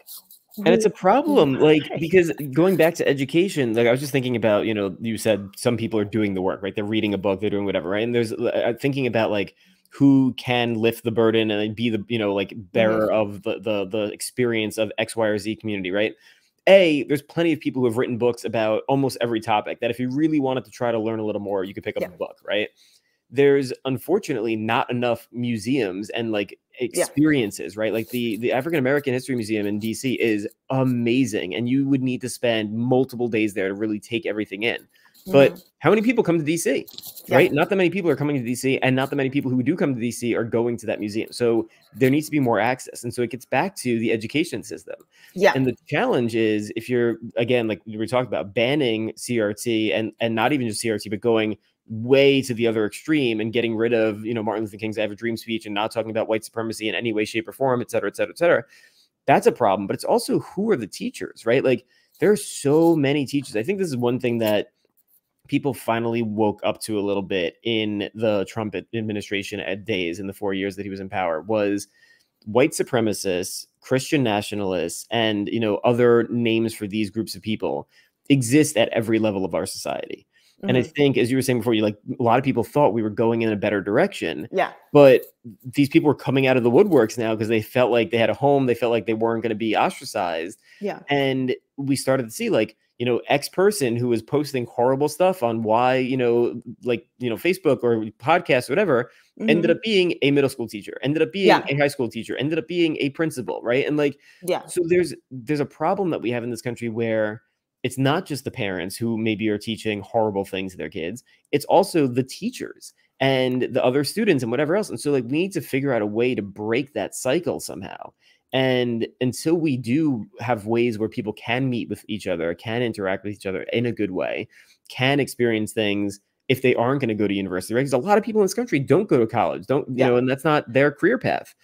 and it's a problem, like, because going back to education, like I was just thinking about, you know, you said some people are doing the work, right? They're reading a book, they're doing whatever, right? And there's thinking about like who can lift the burden and be the, you know, like bearer of the experience of X, Y, or Z community, right? There's plenty of people who have written books about almost every topic that if you really wanted to try to learn a little more, you could pick up a book, right? There's unfortunately not enough museums and like experiences, right? Like the African American History Museum in DC is amazing, and you would need to spend multiple days there to really take everything in. But how many people come to DC, right? Not that many people are coming to DC, and not that many people who do come to DC are going to that museum. So there needs to be more access. And so it gets back to the education system. And the challenge is, if you're, again, like we were talking about, banning CRT and not even just CRT, but going way to the other extreme and getting rid of, you know, Martin Luther King's I Have a Dream speech and not talking about white supremacy in any way, shape, or form, et cetera, et cetera, et cetera. That's a problem. But it's also, who are the teachers, right? Like there are so many teachers. I think this is one thing that people finally woke up to a little bit in the Trump administration days, in the 4 years that he was in power, was white supremacists, Christian nationalists, and, you know, other names for these groups of people exist at every level of our society. And I think, as you were saying before, a lot of people thought we were going in a better direction. But these people were coming out of the woodworks now because they felt like they had a home. They felt like they weren't going to be ostracized. And we started to see, like, you know, X person who was posting horrible stuff on why, you know, like, you know, Facebook or podcasts or whatever, ended up being a middle school teacher, ended up being a high school teacher, ended up being a principal, right? And like, so there's a problem that we have in this country where it's not just the parents who maybe are teaching horrible things to their kids. It's also the teachers and the other students and whatever else. And so like, we need to figure out a way to break that cycle somehow. And until we do have ways where people can meet with each other, can interact with each other in a good way, can experience things if they aren't going to go to university, right? Because a lot of people in this country don't go to college, don't, you know, and that's not their career path.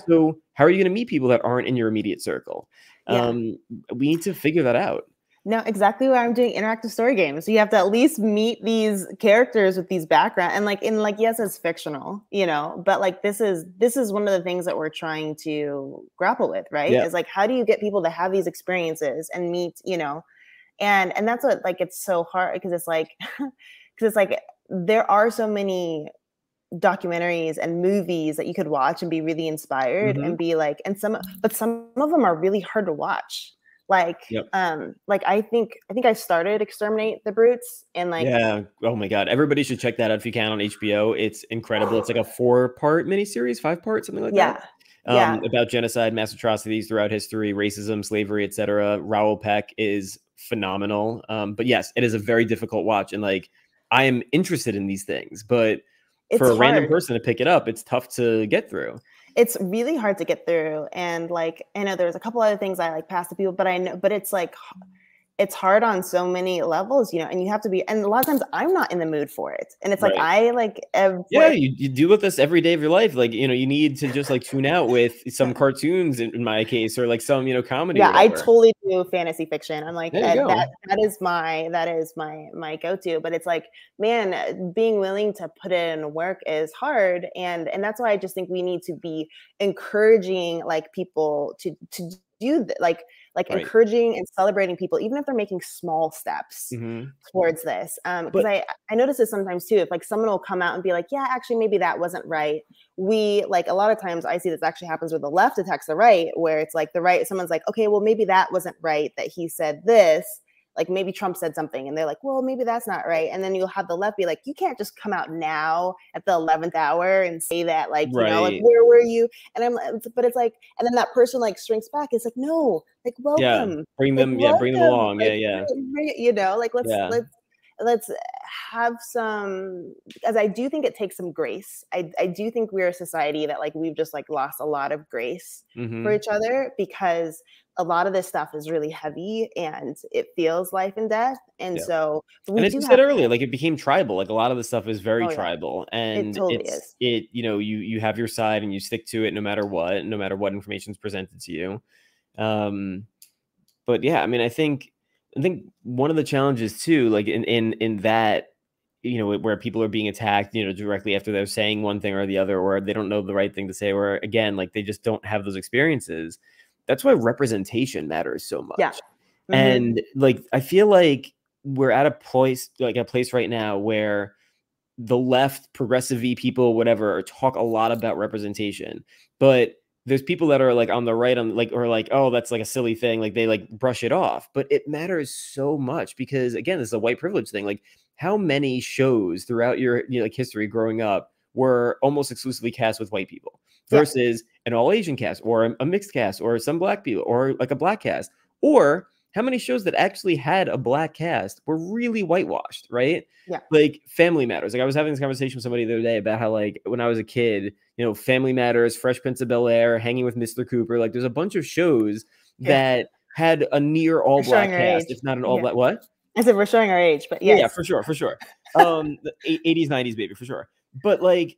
So how are you going to meet people that aren't in your immediate circle? We need to figure that out. No, exactly why I'm doing interactive story games. So you have to at least meet these characters with these backgrounds, and like, in like, yes, it's fictional, you know, but like this is one of the things that we're trying to grapple with, right? Is like, how do you get people to have these experiences and meet, you know, and that's what, like, it's so hard because it's like there are so many documentaries and movies that you could watch and be really inspired and be like, but some of them are really hard to watch. Like, like I think I started Exterminate the Brutes, and like, oh my God, everybody should check that out if you can on HBO. It's incredible. It's like a 4-part miniseries, 5-part, something like that. About genocide, mass atrocities throughout history, racism, slavery, etc. Raoul Peck is phenomenal. But yes, it is a very difficult watch, and like, I am interested in these things, but for a random person to pick it up, it's tough to get through. It's really hard to get through. And like, I know there's a couple other things I like pass to people, but I know, but it's like, it's hard on so many levels, you know, and you have to be, and a lot of times I'm not in the mood for it. And it's like, I like, you deal with this every day of your life. Like, you know, you need to just like tune out with some cartoons in my case, or like some, you know, comedy. I totally do fantasy fiction. I'm like, that is my go-to, but it's like, man, being willing to put in work is hard. And that's why I just think we need to be encouraging like people to do like encouraging and celebrating people, even if they're making small steps towards this. Because I notice this sometimes too, if like someone will come out and be like, yeah, actually, maybe that wasn't right. We like, a lot of times I see this actually happens where the left attacks the right, where it's like the right, someone's like, okay, well, maybe that wasn't right that he said this. like maybe Trump said something and they're like, well, maybe that's not right. And then you'll have the left be like, you can't just come out now at the 11th hour and say that, like, you know, like, where were you? And but it's like, and then that person like shrinks back. It's like, no, like, welcome. Bring them, bring them along. Like, yeah. You know, like, let's have some, because I do think it takes some grace. I do think we're a society that like we've just like lost a lot of grace for each other, because a lot of this stuff is really heavy and it feels life and death. And so and as you said earlier, like it became tribal. Like a lot of the stuff is very tribal, and it totally is. You know, you have your side and you stick to it no matter what information is presented to you. But yeah, I mean, I think one of the challenges too, like in that, you know, where people are being attacked, you know, directly after they're saying one thing or the other, or they don't know the right thing to say, or again, like they just don't have those experiences. That's why representation matters so much. Yeah. And like, I feel like we're at a place right now where the left, progressive people, whatever, talk a lot about representation, but there's people that are like on the right, or like, oh, that's like a silly thing. Like they like brush it off, but it matters so much because again, this is a white privilege thing. Like how many shows throughout your like history growing up were almost exclusively cast with white people versus an all Asian cast or a mixed cast or some black people or like a black cast, or how many shows that actually had a black cast were really whitewashed, right? Yeah. Like Family Matters. Like I was having this conversation with somebody the other day about how like when I was a kid, you know, Family Matters, Fresh Prince of Bel-Air, Hanging with Mr. Cooper. Like there's a bunch of shows that had a near all black cast, if not an all black. What? I said we're showing our age, but yes. Yeah, for sure. The 80s, 90s, baby, for sure. But like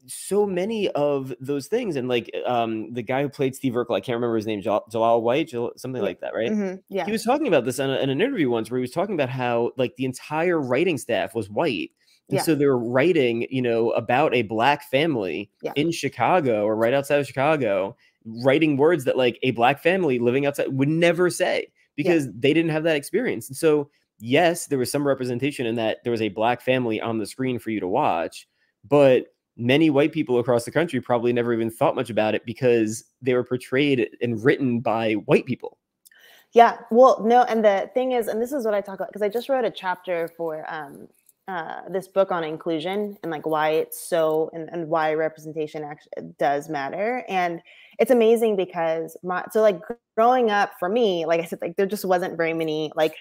so many of those things, and like the guy who played Steve Urkel, I can't remember his name, Jalal White, something like that, right? Yeah. He was talking about this in an interview once, where he was talking about how like the entire writing staff was white. And so they were writing, you know, about a black family in Chicago or right outside of Chicago, writing words that like a black family living outside would never say because they didn't have that experience. And so, yes, there was some representation in that there was a black family on the screen for you to watch, but many white people across the country probably never even thought much about it because they were portrayed and written by white people. Yeah, well, no, and the thing is, and this is what I talk about, because I just wrote a chapter for this book on inclusion and like why it's so, and why representation actually does matter. And it's amazing because so like growing up for me, like I said, like there just wasn't very many, like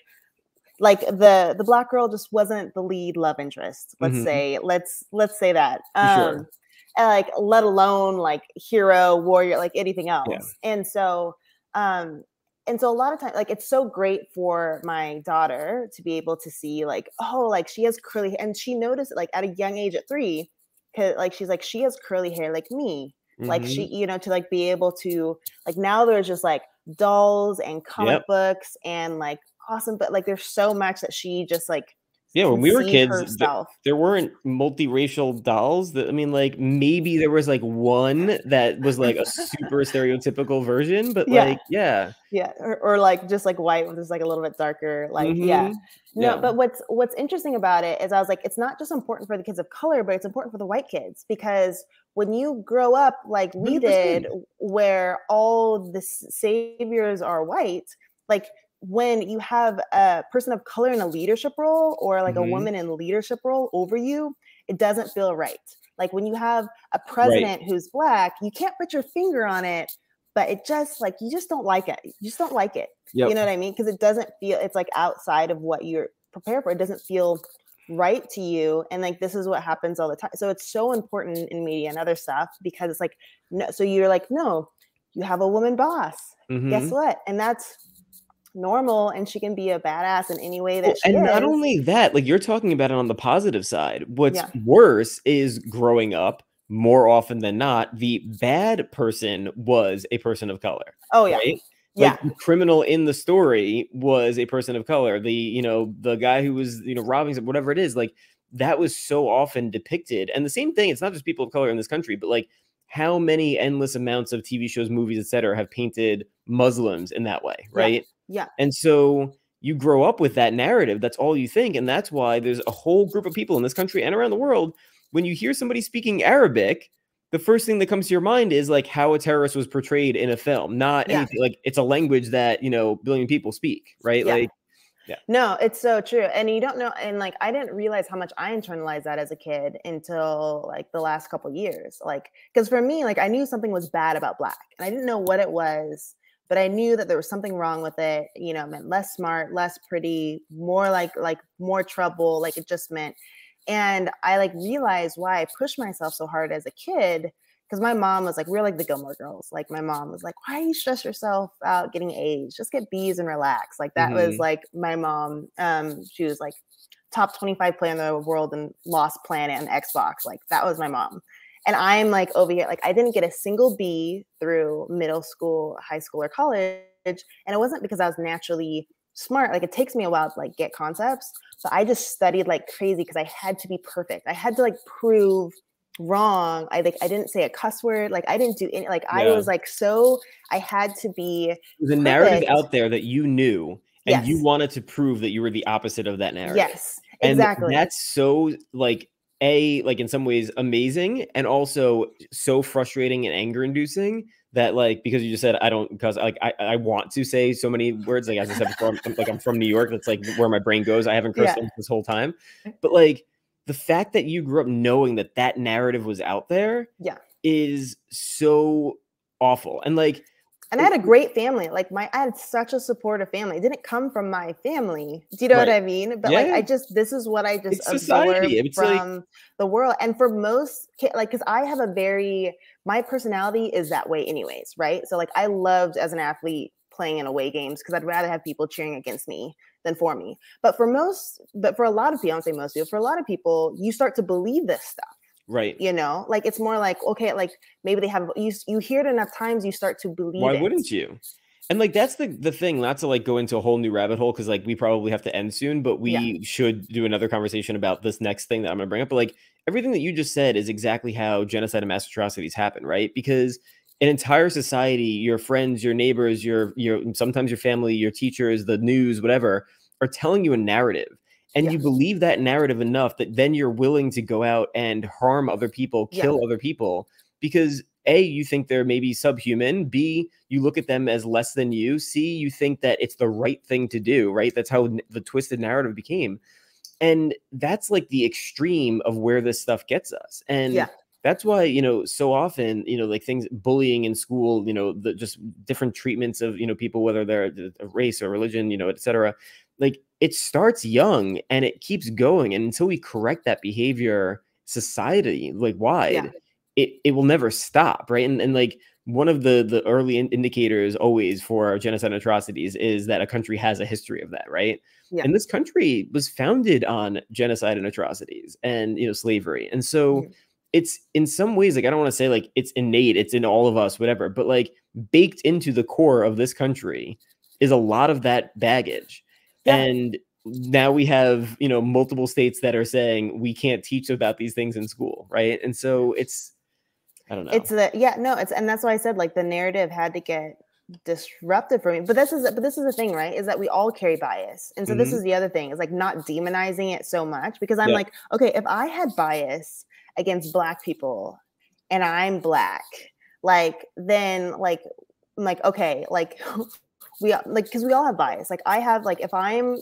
the black girl just wasn't the lead love interest. Let's say that. And like, let alone like hero, warrior, like anything else. Yeah. And so a lot of times, like, it's so great for my daughter to be able to see like, oh, like she has curly hair, and she noticed it like at a young age at 3, because like she's like, she has curly hair like me. Like she, you know, to like be able to like, now there's just like dolls and comic books and like awesome, but like there's so much that she just like when we were kids there weren't multiracial dolls. That I mean, like maybe there was like one that was like a super stereotypical version, but like or like just like white with just like a little bit darker, like but what's interesting about it is I was like, it's not just important for the kids of color, but it's important for the white kids, because when you grow up like we 100%. Did, where all the saviors are white, like when you have a person of color in a leadership role or like a woman in a leadership role over you, it doesn't feel right. Like when you have a president who's black, you can't put your finger on it, but it just like, you just don't like it. You just don't like it. You know what I mean? Because it doesn't feel, it's like outside of what you're prepared for. It doesn't feel right to you. And like, this is what happens all the time. So it's so important in media and other stuff, because it's like, no, so you're like, no, you have a woman boss. Guess what? And that's normal, and she can be a badass in any way that she is. And not only that, like you're talking about it on the positive side. What's worse is growing up, more often than not, the bad person was a person of color. Oh yeah. Right? Like the criminal in the story was a person of color. The, you know, the guy who was, you know, robbing, whatever it is, like that was so often depicted. And the same thing, it's not just people of color in this country, but like how many endless amounts of TV shows, movies, etc., have painted Muslims in that way, right? Yeah. And so you grow up with that narrative. That's all you think. And that's why there's a whole group of people in this country and around the world, when you hear somebody speaking Arabic, the first thing that comes to your mind is like how a terrorist was portrayed in a film, not anything like it's a language that, you know, billion people speak, right? Like, No, it's so true. And you don't know. And like, I didn't realize how much I internalized that as a kid until like the last couple years. Like, because for me, like I knew something was bad about Black and I didn't know what it was, but I knew that there was something wrong with it. You know, it meant less smart, less pretty, more like more trouble. Like it just meant, and I like realized why I pushed myself so hard as a kid. Because my mom was like, we're like the Gilmore Girls. Like my mom was like, why do you stress yourself out getting A's? Just get B's and relax. Like that was like my mom. She was like top 25 player in the world and Lost Planet and Xbox. Like that was my mom. And I'm like over here, like I didn't get a single B through middle school, high school, or college. And it wasn't because I was naturally smart. Like it takes me a while to like get concepts, but I just studied like crazy because I had to be perfect. I had to like prove wrong. I didn't say a cuss word. Like I didn't do any, like I was like, so I had to be the narrative out there that you knew and you wanted to prove that you were the opposite of that narrative. Yes, exactly. And that's so like like in some ways amazing and also so frustrating and anger inducing that like, because you just said, I don't, because like I want to say so many words. Like as I said before, I'm from New York. That's like where my brain goes. I haven't cursed this whole time, but like, the fact that you grew up knowing that that narrative was out there is so awful. And like, and I had a great family. Like I had such a supportive family. It didn't come from my family. Do you know what I mean? But like, this is what I just absorbed from the world. And for most kids, like, cause I have my personality is that way anyways. Right. So like I loved as an athlete playing in away games because I'd rather have people cheering against me than for me. But for a lot of people, I don't say most people, for a lot of people, you start to believe this stuff. Right. You know, like it's more like, okay, like maybe they have, you hear it enough times, you start to believe Why wouldn't you? And like, that's the thing, not to like go into a whole new rabbit hole, because like we probably have to end soon, but we should do another conversation about this next thing that I'm going to bring up. But like everything that you just said is exactly how genocide and mass atrocities happen, right? Because an entire society, your friends, your neighbors, your sometimes your family, your teachers, the news, whatever, are telling you a narrative. And you believe that narrative enough that then you're willing to go out and harm other people, kill other people, because A, you think they're maybe subhuman. B, you look at them as less than you. C, you think that it's the right thing to do, right? That's how the twisted narrative became. And that's like the extreme of where this stuff gets us. And that's why, you know, so often, you know, like things, bullying in school, you know, just different treatments of, you know, people, whether they're a race or religion, you know, et cetera. Like it starts young and it keeps going. And until we correct that behavior, society, like wide, it will never stop. Right. And like one of the early indicators always for genocide and atrocities is that a country has a history of that. Right. And this country was founded on genocide and atrocities and, you know, slavery. And so it's in some ways, like, I don't want to say like it's innate, it's in all of us, whatever, but like baked into the core of this country is a lot of that baggage. And now we have, you know, multiple states that are saying we can't teach about these things in school. Right. And so it's, I don't know. It's and that's why I said like the narrative had to get disrupted for me. But this is the thing, right? Is that we all carry bias. And so this is the other thing, is like not demonizing it so much, because I'm like, okay, if I had bias against Black people and I'm Black, like, then like, I'm like, okay, like we like, because we all have bias. Like I have, like, if I'm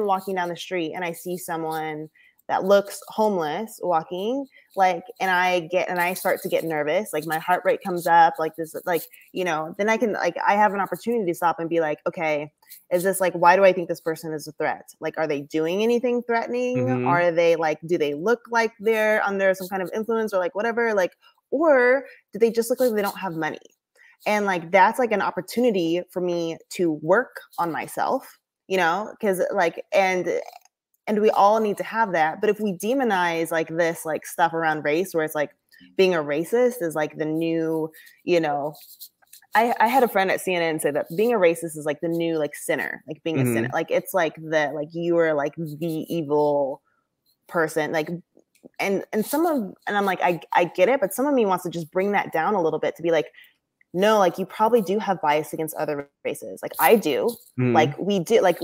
walking down the street and I see someone that looks homeless walking, like, and I start to get nervous, like my heart rate comes up, like this, like, you know, then I can, like, I have an opportunity to stop and be like, okay, is this like, why do I think this person is a threat? Like, are they doing anything threatening? Are they like, do they look like they're under some kind of influence or like whatever? Like, or do they just look like they don't have money? And like, that's like an opportunity for me to work on myself, you know, because like, and we all need to have that. But if we demonize like this, like stuff around race, where it's like being a racist is like the new, you know, I had a friend at CNN say that being a racist is like the new like sinner, like being a sinner. Like it's like like you are like the evil person, like, and I'm like, I get it, but some of me wants to just bring that down a little bit to be like, no, like you probably do have bias against other races. Like I do, like we do, like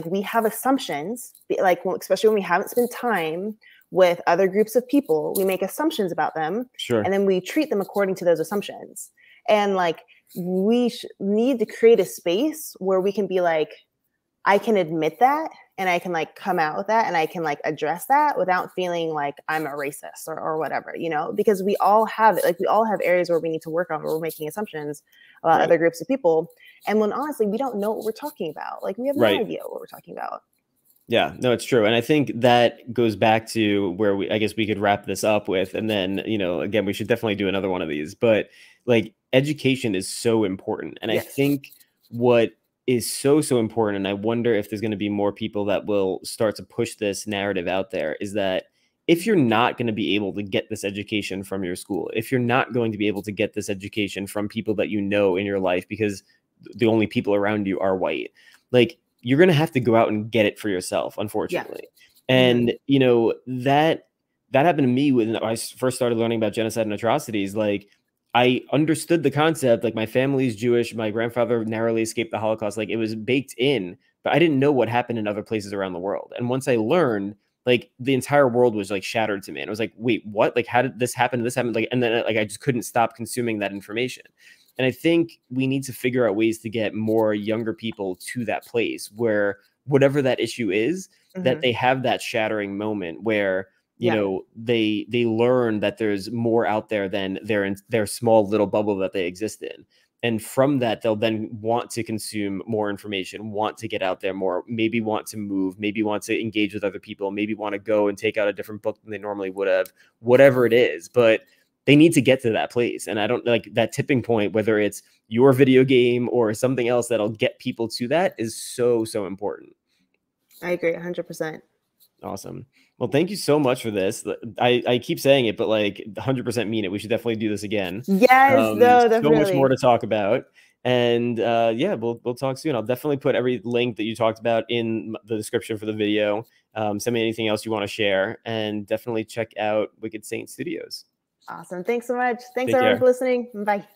we have assumptions, like especially when we haven't spent time with other groups of people, we make assumptions about them, and then we treat them according to those assumptions. And like we need to create a space where we can be like, I can admit that and I can like come out with that and I can like address that without feeling like I'm a racist or whatever, you know, because we all have it. Like we all have areas where we need to work on, where we're making assumptions about other groups of people. And when honestly, we don't know what we're talking about. Like we have no idea what we're talking about. Yeah, no, it's true. And I think that goes back to where I guess we could wrap this up with, and then, you know, again, we should definitely do another one of these, but like education is so important. And I think what is so important, and I wonder if there's going to be more people that will start to push this narrative out there, is that if you're not going to be able to get this education from your school, if you're not going to be able to get this education from people that you know in your life, because the only people around you are white, like you're going to have to go out and get it for yourself, unfortunately. And, you know, that happened to me when I first started learning about genocide and atrocities. Like I understood the concept, like my family's Jewish, my grandfather narrowly escaped the Holocaust. Like it was baked in, but I didn't know what happened in other places around the world. And once I learned, like the entire world was like shattered to me. And I was like, wait, what? Like, how did this happen? This happened. Like, and then like, I just couldn't stop consuming that information. And I think we need to figure out ways to get more younger people to that place where whatever that issue is, that they have that shattering moment where, you know, they learn that there's more out there than their small little bubble that they exist in. And from that, they'll then want to consume more information, want to get out there more, maybe want to move, maybe want to engage with other people, maybe want to go and take out a different book than they normally would have, whatever it is. But they need to get to that place. And I don't like that tipping point, whether it's your video game or something else that'll get people to that, is so important. I agree 100%. Awesome. Well, thank you so much for this. I keep saying it, but like 100% mean it. We should definitely do this again. Yes, no, definitely. So much more to talk about. And yeah, we'll talk soon. I'll definitely put every link that you talked about in the description for the video. Send me anything else you want to share, and definitely check out Wicked Saint Studios. Awesome. Thanks so much. Thanks everyone for listening. Bye.